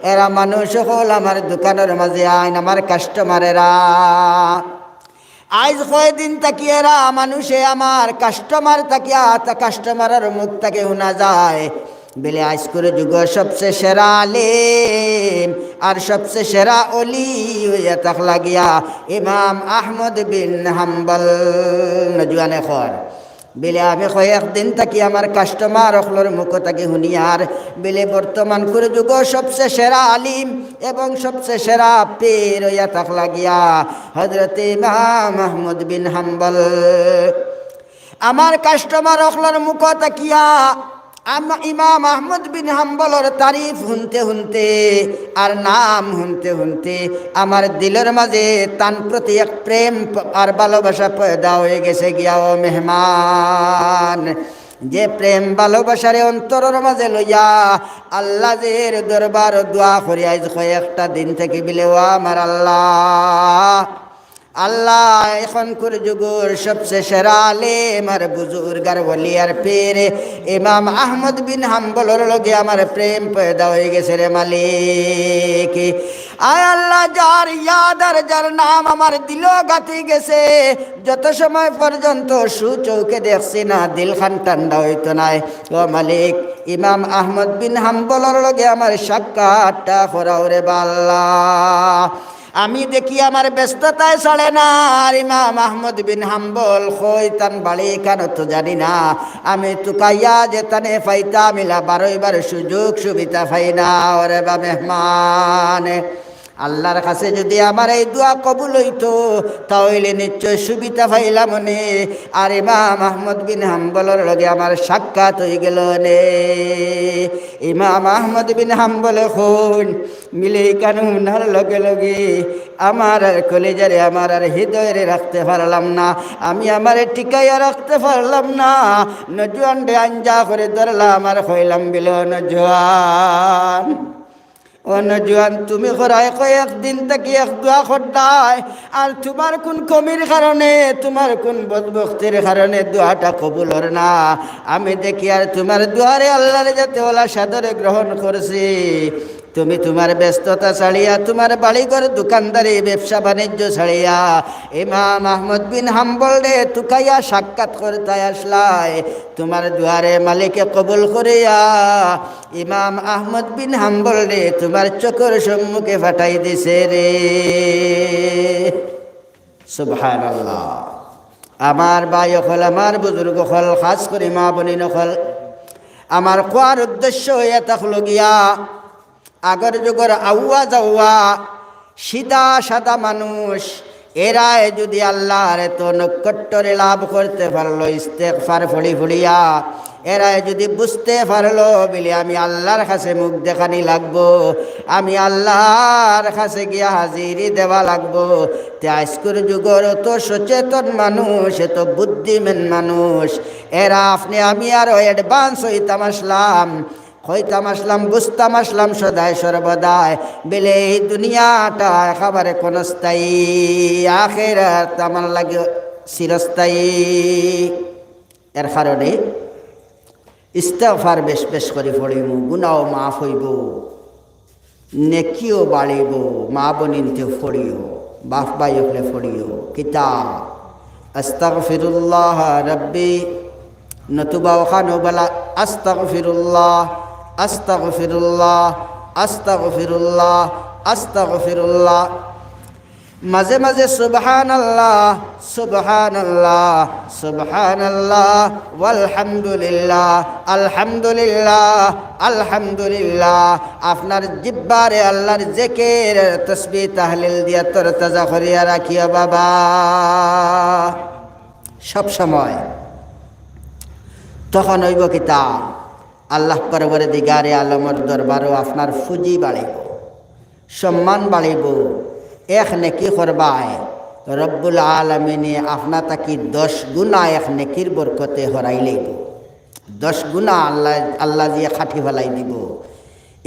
এরা মানুষ হল আমার দোকানের মাঝে আইন আমার কাস্টমারেরা আজ কয়দিন থাকি এরা মানুষে আমার কাস্টমার থাকিয়া কাস্টমারের মুখ থেকে শোনা যায় বেলে আজ করে যুগ সবচেয়ে সেরা আলেম আর সবচেয়ে সেরা অলি হইয়া তাক লাগিয়া ইমাম আহমদ বিন হাম্বল নজওয়ানে খর বেলে আমি কয়েকদিন থাকি আমার কাস্টমার অখলোর মুখ থাকি শুনিয়ার বেলে বর্তমান করে যুগ সবচেয়ে সেরা আলিম এবং সবচেয়ে সেরা পীর হইয়া তাক লাগিয়া হযরত ইমাম আহমদ বিন হাম্বল আমার কাস্টমার অখলোর মুখ থাকিয়া ইমাম আহমদ বিন হাম্বলের তারিফ শুনতে শুনতে আর নাম শুনতে শুনতে আমার দিলের মাঝে তান প্রতি এক প্রেম আর ভালোবাসা পয়দা হয়ে গেছে গিয়া ও মেহমান যে প্রেম ভালোবাসারে অন্তরের মাঝে লইয়া আল্লাহ জের দরবার দোয়া করি আজ কয়েকটা দিন থেকে বিলে ও আমার আল্লাহ আল্লাহ এখনকার যুগের সবচেয়ে সেরা আলেম আর বুজুর্গার ওলি আর পীর ইমাম আহমদ বিন হাম্বলের লগে আমার প্রেম পয়দা হয়ে গেছে রে মালিক আয় আল্লাহ যার ইয়াদ আর যার নাম আমার দিল গাতি গেছে যত সময় পর্যন্ত সুচৌকে দেখছি না দিল খান ঠান্ডা হইতো নাই ও মালিক ইমাম আহমদ বিন হাম্বলের লগে আমার সাক্ষাৎটা করাও রে আল্লাহ আমি দেখি আমার ব্যস্ততায় চলে না আর ইমাম আহমদ বিন হাম্বল কই তান বাড়ি কেন তো জানি না আমি তুকাইয়া যে তানে ফাইতা মিলা বারোইবার সুযোগ সুবিধা পাই না ওরে বা মেহমান আল্লাহর কাছে যদি আমার এই দোয়া কবুল হইতো তাহলে নিশ্চয় সুবিধা পাইলাম নে। আর ইমাম আহমদ বিন হাম্বলের লগে আমার সাক্ষাৎ হয়ে গেল নে। ইমাম আহমদ বিন হাম্বল হন মিলে কানুনার লগে লগে আমার আর কলেজারে আমার আর হৃদয়ে রাখতে পারলাম না, আমি আমার টিকাইয়া রাখতে পারলাম না। নজওয়ান ডে আঞ্জা করে ধরলাম আর হইলাম বিল নজওয়ান, ও নজওয়ান তুমি খরায় কয়েকদিন থেকে এক দোয়া করতাই, আর তোমার কোন কমির কারণে তোমার কোন বদবক্তির কারণে দোয়াটা কবুল হর না। আমি দেখি আর তোমার দোয়ারে আল্লাহরে যাতে ওলা সাদরে গ্রহণ করছি। তুমি তোমার ব্যস্ততা ছাড়িয়া তোমার বাড়িঘর দোকানদারি ব্যবসা বাণিজ্য ছাড়িয়া ইমাম আহমদ বিন হাম্বল রে তুকাইয়া সাক্ষাৎ করতে আসলাই। তোমার দুয়ারে মালিকে কবুল করিয়া ইমাম আহমদ বিন হাম্বল রে তোমার চোখের সম্মুখে ফাটাই দিছে রে। সুবহানাল্লাহ। আমার ভাই হল, আমার বুজুর্গ হল, খাস করে মা বনি নকল, আমার কোয়ার উদ্দেশ্য হইয়া থাকল গিয়া আগর যুগর আউয়া যাওয়া সিধা সাদা মানুষ এরাই যদি আল্লাহর এত নৈকট্যরে লাভ করতে পারলো ইস্তেগফার ফড়ি ফড়িয়া, এরাই যদি বুঝতে পারলো বলে আমি আল্লাহর কাছে মুখ দেখানি লাগবো, আমি আল্লাহর কাছে গিয়া হাজিরি দেওয়া লাগবো। তে আজকের যুগর এত সচেতন মানুষ, এত বুদ্ধিমান মানুষ, এরা আপনি আমি আরো অ্যাডভান্স হইতাম আসলাম, হইতাম আসলাম, বুঝতাম আসলাম সদায় সর্বদাই বেলে এই দুনিয়াটা একেবারে কোন স্থায়ী, আখিরাত আমার লাগে চিরস্থায়ী। এর কারণে ইস্তেগফার বেশ বেশ করে পড়িব, গুনাহ মাফ হইব, নেকিও বাড়িব, মা বনিনতে ফড়িও, বাপ ভাই হলে ফড়িও। কিতাব আস্তাগফিরুল্লাহ রব্বি, নতুবা ওখানো বলা আস্তাগফিরুল্লাহ আস্তাগফিরুল্লাহ আস্তাগফিরুল্লাহ আস্তাগফিরুল্লাহ। মাঝে মাঝে সুবহানাল্লাহ সুবহানাল্লাহ সুবহানাল্লাহ ওয়ালহামদুলিল্লাহ আলহামদুলিল্লাহ আলহামদুলিল্লাহ। আপনার জিব্বারে আল্লাহর জিকির তাসবিহ তাহলিল দিয়া তরতাজা করিয়া রাখিও বাবা সব সময়। তখন হইব কিতা আল্লাহ পরবর্তীগারে আলমের দরবারও আপনার ফুজি বাড়িব, সম্মান বাড়িব। এক নেকি করবায় রব্বুল আলমিনে আপনা তাকি 10 গুণা এক নেকির বরকতে হরাই লইব, 10 গুণা আল্লাহ দিয়ে খাটি ফেলাই দিব।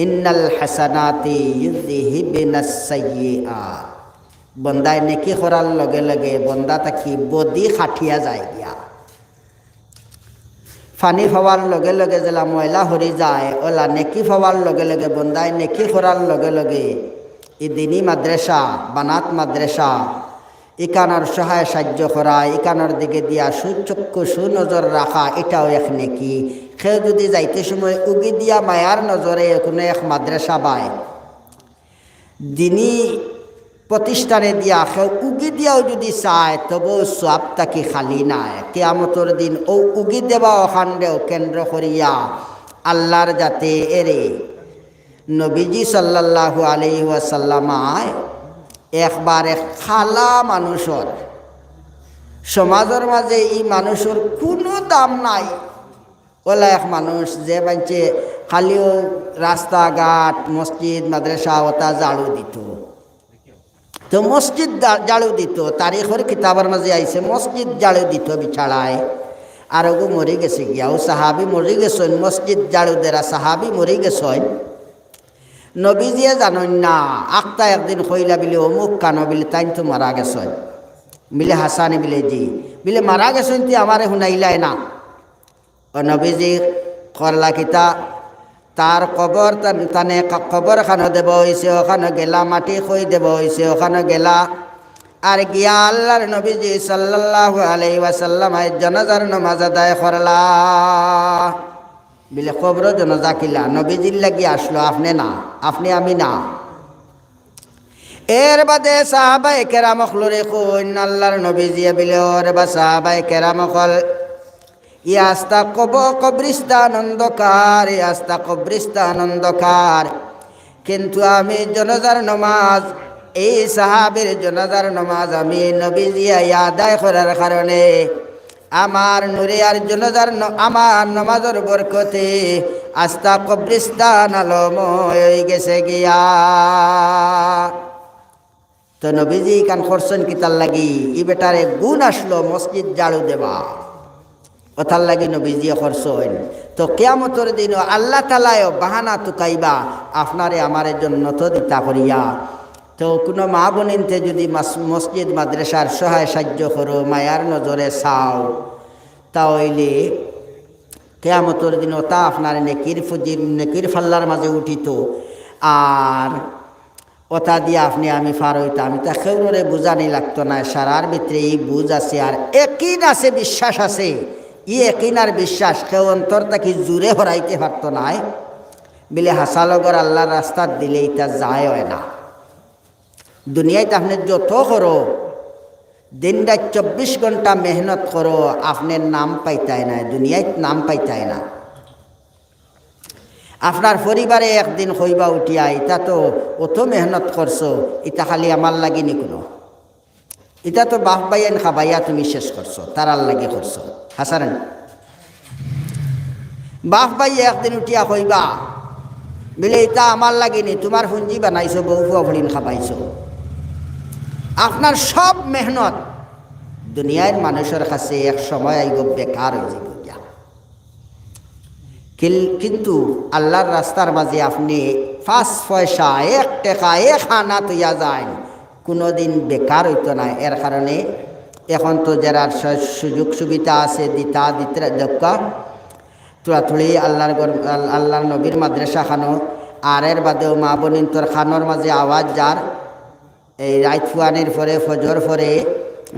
ইন্নাল হাসানাতি ইউযহিবিনাস সাইয়্যাত, বন্দায় নেকি করার লগে লগে বন্দা তাকি বদি খাটিয়া যায় গিয়া। ফানি হওয়ার লগে লগে যেলা ময়লা হরি যায়, ওলা নেকি হওয়ার লগে লগে বন্দায় নেকি করার লগে লগে ই দিনী মাদ্রাসা বানাত মাদ্রাসা ইকানোর সহায় সাহায্য করা, ইকানোর দিকে দিয়া সুচক্ষু সুনজর রাখা, এটাও এক নেকি। কেউ যদি যাইতে সময় উগি দিয়া মায়ার নজরে কোনো এক মাদ্রাসা বায়, দিনী প্রতিষ্ঠানে দিয়া কেউ উগি দিয়াও যদি চায় তবু সব তাকে খালি নাই। কিয়ামতের দিন ও উগি দেওয়া ওখানদেও কেন্দ্র করিয়া আল্লাহর যাতে এরে নবীজি সাল্লাল্লাহু আলাইহি ওয়াসাল্লামায় একবার এক খালা মানুষের সমাজের মাঝে এই মানুষের কোনো দাম নাই, ওলা এক মানুষ যে বাঞ্চে খালিও রাস্তাঘাট মসজিদ মাদ্রাসা ওটা ঝাড়ু দিত। তো মসজিদ ঝাড়ু দিত, তারিখের কিতাবের মাঝে আইছে মসজিদ ঝাড়ু দিত বিছাড়ায়, আর ওগো মরি গেছে গিয়া, ও সাহাবি মরি গেছেন, মসজিদ ঝাড়ু দেরা সাহাবি মরি গেছেন। নবীজিয়ে জানেন না, আক্তা একদিন কইলা বিলে অমুক কানো বিলে তাই তো মারা গেছেন, বিলে হাসানি বিলে জি বিলে মারা গেছেন, তুই আমারে শুনাইলাই না। ও নবীজি করলা কিতা তার কবর তানে কবর খানো দেব হয়েছে, ওখানে গেলা মাটি খই দেব হয়েছে, ওখানে গেলা আর গিয়া আল্লাহর নবীজি সাল্লাল্লাহু আলাইহি ওয়াসাল্লাম জানাজার নামাজ আদায় করলা। বিলে কবর জানাজা কিলা নবীজির লাগি আসলো, আপনি না, আপনি আমি না। এর বাদে সাহাবায়ে কেরাম খলরে কইন আল্লাহর নবীজি বিলে ওর বা সাহাবায়ে কেরাম খল ইয়াস্তা কবরিস্তান অন্ধকার, ইয়াস্তা কবরিস্তান অন্ধকার। কিন্তু আমি জনাজার নামাজ, এই সাহাবীর জনাজার নামাজ আমি নবীজি আদায় করার কারণে আমার নূরে আর জনাজার আমার নামাজের বরকতে আস্তা কবরিস্তান আলময় হয়ে গেছে গিয়া। তো নবীজি কান করছেন কিতার লাগি, ই বেটারে গুণ আসলো মসজিদ জাড়ু দেবা, ওথার লাগি নবীজি করছেন। তো কিয়ামতের দিন আল্লাহ তাআলায় বাহানা তুকাইবা আপনারে আমারে জন্য তো দিতা করিয়া। তো কোনো মা বোনিনতে যদি মসজিদ মাদ্রাসার সহায় সাহায্য করো, মায়ার নজরে চাও, তাহলে কিয়ামতের দিন তা আপনার নেকির ফুজির নেকির ফাল্লার মাঝে উঠিত। আর ওটা দিয়ে আপনি আমি ফার হইতাম, তা খেউরে বুঝানি লাগতো না। সারার ভিতরে এই বুঝ আছে আর একিন আছে, বিশ্বাস আছে। ই একিন আর বিশ্বাস কেউ অন্তর তাকে জুড়ে হরাইতে পারতো না। বিলে হাসালগর আল্লাহর রাস্তার দিলে এটা যায় হয় না। দুনিয়ায় আপনি যত করো, দিন রাত 24 ঘন্টা মেহনত করো, আপনার নাম পাইতায় না, দুনিয়ায় নাম পাইতায় না। আপনার পরিবারে একদিন হইবা উঠিয়া এটা তো অত মেহনত করছো, এটা খালি আমার লাগি কোনো, এটা তো বাপ বাইয়েন খাবাইয়া তুমি শেষ করছো, তারার লাগে করছো। হাসারেন বাপ বাইয়ে একদিন উঠিয়া হইবা বলে এটা আমার লাগেনি, তোমার পুঞ্জি বানাইছো, বউ ফুয়াফড়িন খাবাইছো। আপনার সব মেহনত দুনিয়ার মানুষের কাছে এক সময় আইব বেকার হয়ে যাব। কিন্তু আল্লাহর রাস্তার মাঝে আপনি 5 পয়সা 1 টাকা 1 আনা তৈয়া যায়, কোনোদিন বেকার হইতো না। এর কারণে এখন তো যারা সুযোগ সুবিধা আছে দিতে দক্কা তুড়াতুড়ি আল্লাহর নবীর মাদ্রাসা খানো, আর এর বাদেও মা বোনিন্তর খানোর মাঝে আওয়াজ যার এই রাইত ফুয়ানির পরে ফজর পরে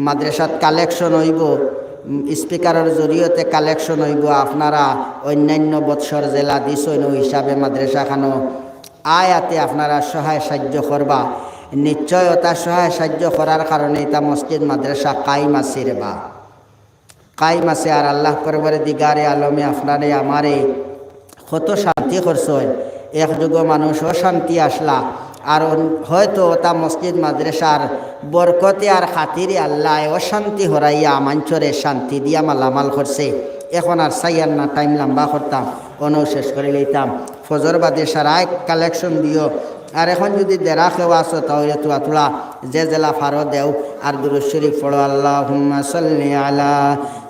মাদ্রাসাত কালেকশন হইব, স্পিকারের জরিয়তে কালেকশন হইব। আপনারা অন্যান্য বৎসর জেলা দিছইন হিসাবে মাদ্রাসা খানো আয়াতে আপনারা সহায় সাহায্য করবা। নিশ্চয়তা সহায় সাহায্য করার কারণে এটা মসজিদ মাদ্রাসা কায়েম আছে রে বা কায়েম আছে। আর আল্লাহ পরবরে দিগারে আলমে আপনারে আমারে কত শান্তি করছেন। এক যুগ মানুষ অশান্তি আসলা, আর হয়তো তা মসজিদ মাদ্রাসার বরকতে আর খাতিরে আল্লাহ অশান্তি হরাইয়া আমাঞ্চরে শান্তি দিয়া মালামাল করছে। এখন আর সাইয়ার না, টাইম লম্বা করতাম, অনও শেষ করে লইতাম। ফজর বাদে সারাই কালেকশন দিও। আর এখন যদি দেরা খেও আসো তাহলে তোলা যে জেলা ফারো দেও আর দুরূদ শরীফ পড়ো। আল্লাহুম্মা সাল্লি আলা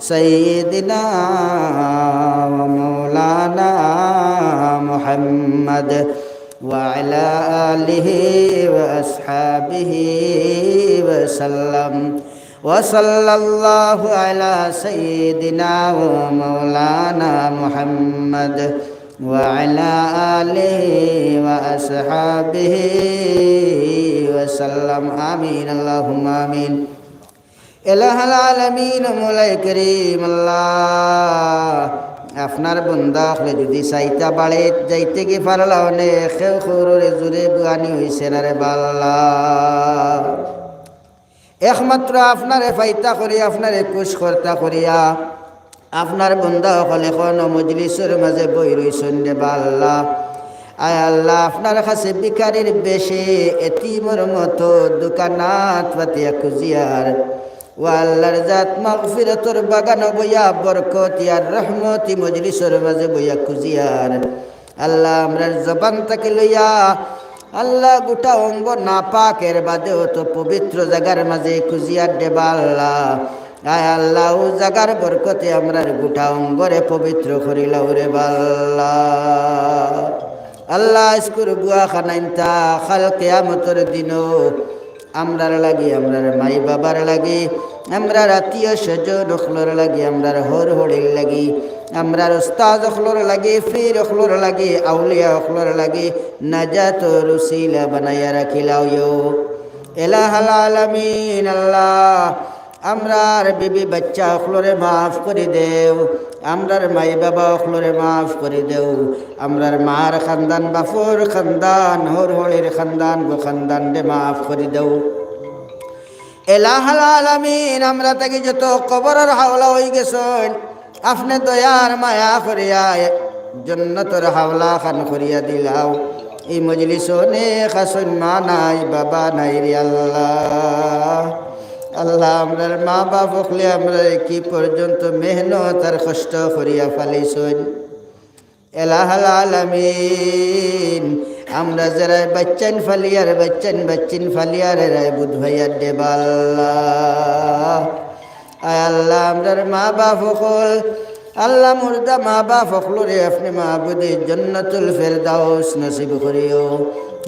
সাইয়্যিদিনা ওয়া মাওলানা মুহাম্মদ ওয়া আলা আলিহি ওয়া আসহাবিহি ওয়া সাল্লাম ওয়া সাল্লাল্লাহু আলা সাইয়্যিদিনা ওয়া মাওলানা মুহাম্মদ ওয়া আলা আলিহি ওয়া আসহাবিহি ওয়া সাল্লাম। আমিন আল্লাহুম্মা আমিন। ইলাহাল আলামিন মওলাই করিম আল্লাহ, আপনার বন্দা হলে যদি চাইতা বাড়ে যাইতে কি পারলাও নে খেউ খৌরে জুড়ে বুয়ানি হইছে না রে বাল্লা। একমাত্র আপনারে ফাইতা করিয়া আপনারে কুশ কর্তা করিয়া আপনার বন্দা হলে এখন মজলিসের মাঝে বই রইছেন রে বাল্লা। আয় আল্লাহ, আপনার কাছে ভিখারির বেশে এতিমর মতো দোকানাত পাতিয়া খুঁজিয়ার ও আল্লাহর জাত মাগফিরাতর বাগান বইয়া বরকত আর রহমতি মজলিসের মাঝে বইয়া খুঁজিয়ার আল্লাহ আমরার জবান থেকে লইয়া আল্লাহ গোটা অঙ্গ না পাকের বাদেও তো পবিত্র জায়গার মাঝে খুঁজিয়ার দেবা আল্লাহ। আয় আল্লাহ, ও জাগার বরকতে আমরার গোটা অঙ্গরে পবিত্র করিলাও রে বাল্লা। আল্লাহ স্কুর বুয়া খানাইনতা খাল কিয়ামতের দিনও আমরার লাগি, আমরার মাই বাবার লাগি, আমরার আত্মীয় স্বজন অখলোর লাগি, আমরার হর হরির লাগি, আমরার উস্তাদ অখলোর লাগি, ফির অখলোর লাগি, আউলিয়া অখলোর লাগি নাজাত রুসিলা বানাইয়া রাখিলাও ইয়ো ইলাহাল আলামিন। আল্লাহ, আমরার বিবি বাচ্চা অখলোরে মাফ করে দেও, আমরার মাই বাবা অখলোরে মাফ করে দেও, আমরার মার খানদান বাফর খানদান হর হরির খানদান গো খানদান দে মাফ করে দেও ইলাহাল আলামিন। আমরা তাকে যত কবরের হাওলা হয়ে গেছেন আপনি দয়ার মায়া করিয়া জান্নাতের হাওলা খান করিয়া দিলাও এই মজলিস অনেক আসন মা নাই বাবা নাই রে আল্লাহ। আল্লাহ আমরার মা বাপ হকলে আমরা কি পর্যন্ত মেহনত আর কষ্ট করিয়া ফালিছন। এলাহাল আলামিন আমরা যারা বাচ্চান বাচ্চিন ফালিয়ার রায় বুধ ভাইয়ার দেবা আল্লাহ। আয় আল্লাহ আমরার মা বাপ হকল আল্লাহ মুর্দা মা বাপ হকলরে আপনি মাহবুদে জান্নাতুল ফেরদাউস নসিব করিও।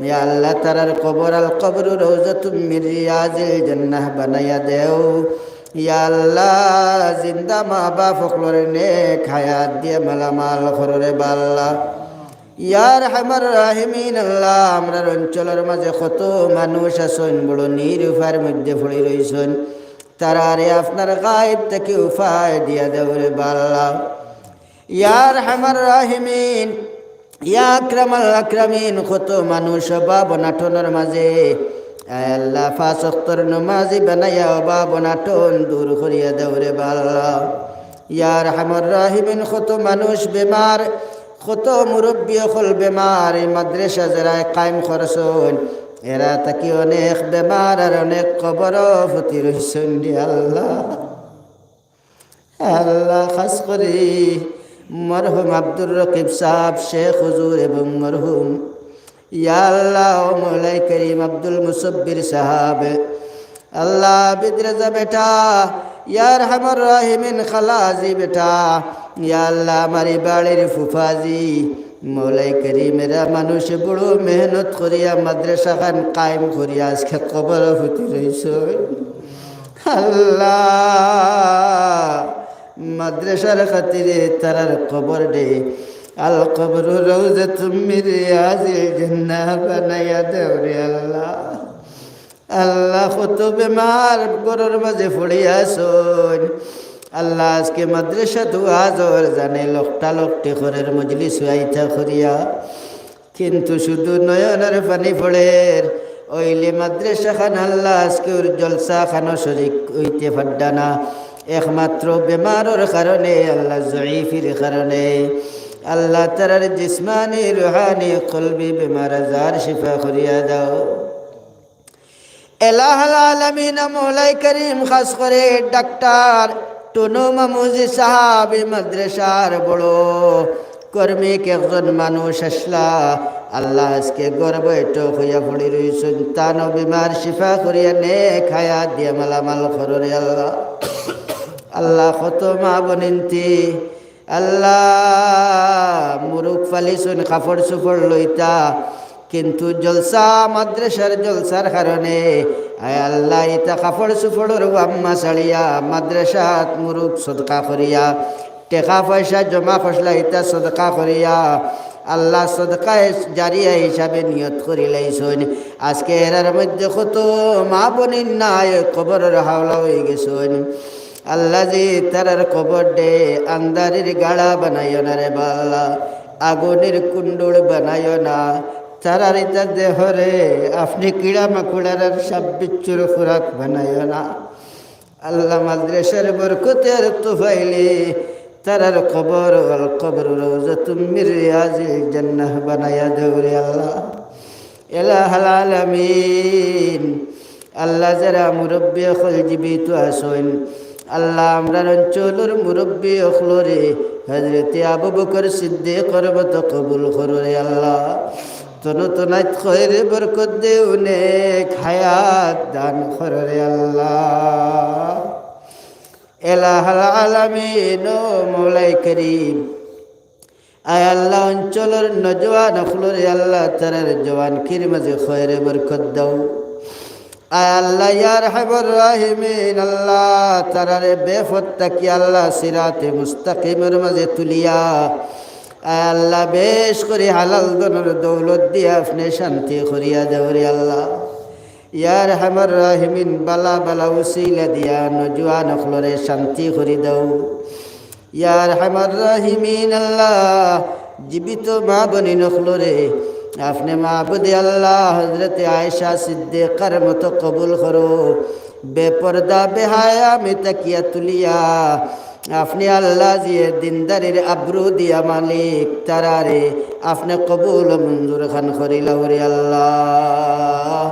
ইয়া আল্লাহ তারার কবর আল কবর রওজাতুম মির রিয়াজিল জান্নাহ বানায়া দেও। ইয়া আল্লাহ জিন্দা মা বাপ হকলরে নেক হায়াত দিয়ে মালামাল কররে বাল্লা। ইয়া রাহমার রাহিমিন আল্লাহ আমরার অঞ্চলের মাঝে কত মানুষ আছেন বড় নিরুপায়ের মধ্যে পড়ে রইছেন। তারারে আপনার গায়েব থেকে উপায় দিয়া দেওরে বাল্লা। ইয়া রাহমার রাহিমিন ইয়া আকরামাল আকরামিন কত মানুষ অভাব অনাটনের মাঝে আল্লাহ 5 ওয়াক্তের নামাজি বানাইয়া অভাব অনাটন দূর করিয়া দেওরে বাল্লা। ইয়া রাহমার রাহিমিন কত মানুষ বেমার কত মুরব্বী হল বেমার এই মাদ্রাসা যারা কায়েম করছেন এরা তাকি অনেক বেমার আর অনেক কবর ফতি রইছেন আল্লাহ। আল্লাহ খাস করে মরহুম আব্দুর রকিব সাহেব শেখ হুজুর এবং মরহুম ইয়া আল্লাহ মৌলাই করিম আব্দুল মুসব্বির সাহাব আল্লাহ বিদ্রাজা বেটা ইয়া রহমান রাহিমিন খালাজি বেটা ইয়া আল্লাহ আমারি বাড়ির ফুফাজি মৌলাই করিমেরা মানুষ বড় মেহনত করিয়া মাদ্রাসা খান কায়েম করিয়া আজকে কবর ফুটি রইছ আল্লাহ। মাদ্রাসার খাতিরে তারার কবর দে আল কবর রওজাতুম মির রিয়াজিল জান্নাহ বানাইয়া দেও রে আল্লাহ। আল্লাহ কত বেমার গরর মাঝে পড়িয়াছন আল্লাহ আজকে মাদ্রাসা দুয়াজর জানে লোকটা লোকটি ঘরের মজলিস আইতা করিয়া কিন্তু শুধু নয়নের পানি পড়ের ওইলে মাদ্রাসা খান আল্লাহ আজকে ওর জলসা খানো শরিক হইতে পারডা না একমাত্র বেমারের কারণে আল্লাহ জয়ীফির কারণে আল্লাহ তারার জিসমানি রুহানি কলবি বেমার আজার শিফা করিয়া দাও। এলাহাল আলামিন মৌলাই করিম খাস করে ডাক্তার টুনু মামুজি সাহাব মাদ্রাসার বড় কর্মিক একজন মানুষ আসলা আল্লাহ আজকে গর্ব এটো হইয়া পড়ি রইছেন তান বিমার শিফা করিয়া নে খায়া দিয়া মালামাল কররে আল্লাহ। আল্লাহ কত মা বনিন্তি আল্লাহ মুরুখ ফালিছুন কাপড় চোপড় লইতা কিন্তু জলসা মাদ্রাসার জলসার কারণে আয় আল্লাহ ইতা কাপড় চোপড়ের আম্মা ছাড়িয়া মাদ্রাসাত মুরুখ সদকা করিয়া টেকা পয়সা জমা খসলা ইতা সদকা করিয়া আল্লাহ সদকায় জারিয়া হিসাবে নিয়ত করি লাইছুন আজকে এরার মধ্যে কত মা বনিন নাই কবরের হাওলা হয়ে গেছুন আল্লাহ জি তারার কবর দে আন্দারের গাড়া বানাইও না রে বাল্লা আগুনের কুণ্ডুল বানাইও না তারার ইতা দেহরে আপনি কিড়া মাকুড়ার সব বিচ্ছুর খুরাক বানাইও না আল্লাহ মাদ্রাসার বরকতের তুফাইলে তারার কবর আল কবর রওজাতুম মির রিয়াজিল জান্নাহ বানাইয়া দেও রে আল্লাহ। এলাহাল আলামিন আল্লাহ যারা মুরব্বী হল জীবিত আসেন আল্লাহ আমরার অঞ্চলের মুরব্বী হলরে হযরতে আবু বকর সিদ্দিকের মতো কবুল করো রে আল্লাহ। তনতনাত খয়রে বরকত দেও নেক হায়াত দান করো রে আল্লাহ। এলাহাল আলামিন ও মৌলাই করিম আয় আল্লাহ অঞ্চলের নজওয়ান হলরে আল্লাহ তারার জওয়ানকির মাঝে খয়রে বরকত দাও। আয় আল্লাহ ইয়া রাহমার রাহিমিন আল্লাহ তারারে বেফত্তাকি আল্লাহ সিরাতে মুস্তাকিমের মাঝে তুলিয়া আয় আল্লাহ বেশ করে হালাল দনের দৌলত দিয়ে আপনি শান্তি করিয়া দেও রে আল্লাহ। ইয়া রাহমার রাহিমিন বালা বালা উসিলা দিয়া নজওয়ান হলরে শান্তি করি দাও। ইয়া রাহমার রাহিমিন আল্লাহ জীবিত মা বনি নখলরে আপনি মাহবুদে আল্লাহ হযরতে আয়েশা সিদ্দিকার মতো কবুল করো বেপর্দা বেহায়া মে তাকিয়া তুলিয়া আপনি আল্লাহ জিয়ে দিনদারির আব্রু দিয়া মালিক তারারে আপনি কবুল মঞ্জুর খান করিলাউরি আল্লাহ।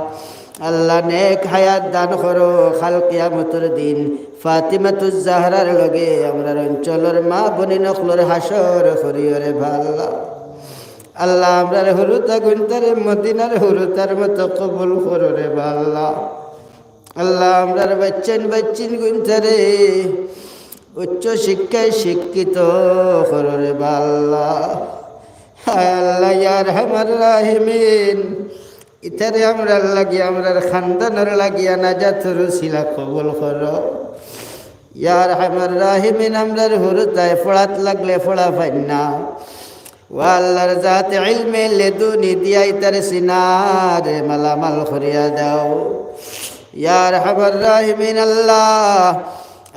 আল্লাহ নেক হায়াত দান করো, খাল কিয়ামতের দিন ফাতিমাতুজ জাহরার লগে আমরার অঞ্চলের মা বনি নকলর হাসর করিওরে ভাল্লা। আল্লাহ আমরার হুরুতা গুনতারে মদিনার হুরুতার মতো কবুল করো রে ভাল্লা। আল্লাহ আমরার বাচ্চিন গুনতারে উচ্চ শিক্ষায় শিক্ষিত করো রে ভাল্লা। হায় আল্লাহ ইয়া আরহামার রাহিমিন, ইতারে আমরার লাগিয়া আমরার খানদানের লাগিয়া নাজাতের উসিলা কবুল করো। ইয়া আরহামার রাহিমিন, আমরার হুরুতায় ফোড়াত লাগলে ফোড়া পাই না, ও আল্লাহর জাতে ইলমে লেদুনি দিয়া ইতারে সিনারে মালামাল করিয়া দাও। ইয়া আরহামার রাহিমিন,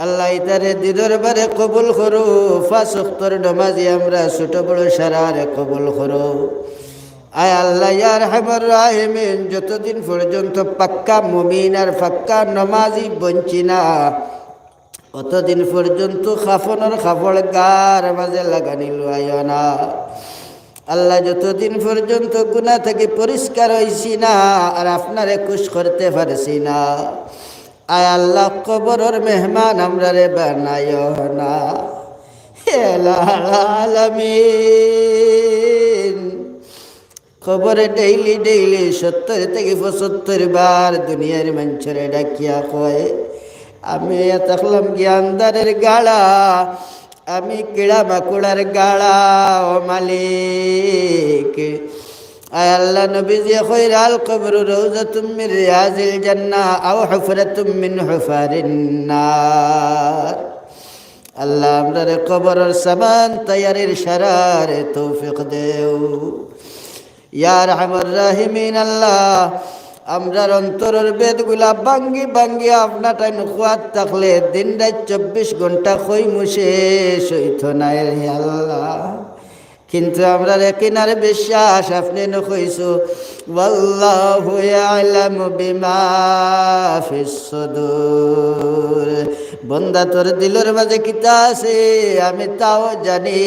আল্লাহ ইতারে দিদরবারে কবুল করো। 5 ওয়াক্তের নামাজি আমরা ছোট বড় সারারে কবুল করো। আয় আল্লাহ ইয়া আরহামার রাহিমিন, যতদিন পর্যন্ত পাক্কা মুমিন আর পাক্কা নামাজি বঞ্চি না, অতদিন পর্যন্ত খাফনের কাপড় গার মাঝে লাগানি লুয়াইও না। আল্লাহ যতদিন পর্যন্ত গুনাহ থেকে পরিষ্কার হইছি না আর আপনারে খুশ করতে পারছি না, আয় আল্লাহ কবরের মেহমান আমরারে বানাইও না। হে আলামিন, খবরে ডেইলি 70 থেকে 75 বার দুনিয়ার মানুষরে ডাকিয়া কয়, আমি থাকলাম জ্ঞানদারের গাড়া, আমি কিড়া মাকুড়ার গাড়া। ও মালিক, আয় আল্লাহ নবীজি খৈরাল কবর রওজাতুম মিন রিয়াজিল জান্নাহ আও হুফরাতুম মিন হুফারিন নার। আল্লাহ আমরার কবরের সামান তৈয়ারির সারারে তৌফিক দেও। ইয়া আরহামার রাহিমিন, আল্লাহ আমরার অন্তরের বেদগুলা ভাঙ্গি ভাঙ্গি আপনার টাইম খোয়াত থাকলে দিন রাত 24 ঘন্টা খই মুছে সইত নাই রে আল্লাহ। কিন্তু আমরা কিনার বিশ্বাস আপনি নকইছো, ওয়াল্লাহু ইয়ালামু বিমা ফিস সুদূর। বন্দা তোর দিলের মাঝে কিতা আছে আমি তাও জানি।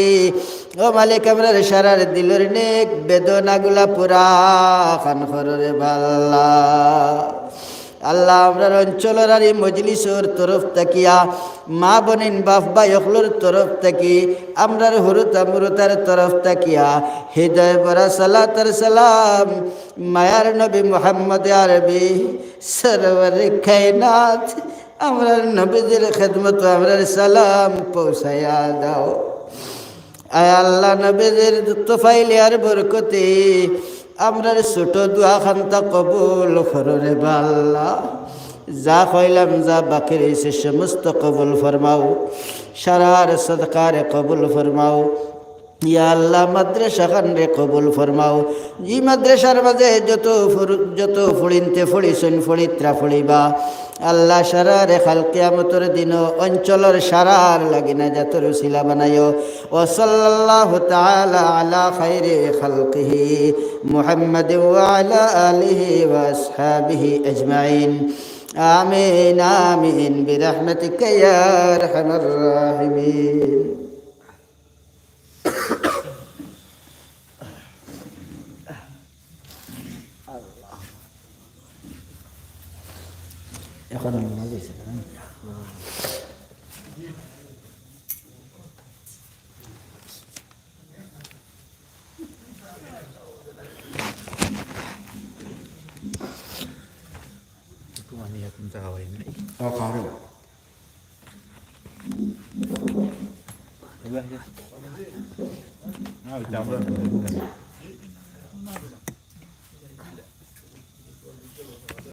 ও মালিক, আমরা সারার দিলের নেক বেদনাগুলা পুরা খান কররে ভাল্লা। আল্লাহ আমরার অঞ্চলের আর এই মজলিসের তরফ তাকিয়া মা বনিন বাপ ভাই অকলোর তরফ থাকি আমরার হুরুতা মুরুতার তরফ তাকিয়া হৃদয় বরা সালাতার সালাম মায়ার নবী মুহাম্মদ আরবি সরওয়ার কায়নাত আমরার নবীদের খেদমত আমরার সালাম পৌঁছায়া দাও। আয় আল্লাহ, নবীদের তোফাইলে আর বরকতে আমরার ছোট দোয়া খান্তা কবুল কররে বাল্লা। যা কইলাম যা বাকি রয়েছে সমস্ত কবুল ফরমাও, সারার সদকারে কবুল ফরমাও। ইয়া আল্লাহ, মাদ্রাসা খানরে কবুল ফরমাও। ই মাদ্রাসার মাঝে যত ফুড়িনতে ফুড়িছুন ফুড়িত্রা ফুড়িবা আল্লাহ সারারে খাল কিয়ামতের দিন অঞ্চলের সারার লাগিনা যাতর উসিলা বানাইও। ও সাল্লাল্লাহু তাআলা আলা খাইরি খালকিহি মুহাম্মাদ ওয়া আলা আলিহি ওয়া আসহাবিহি আজমাইন। আমিন আমিন বিরহমাতিকা ইয়া আরহামার রাহিমিন। এখন নামাজ হয়েছে तुमचा हवा नाही खाऊ विचारलं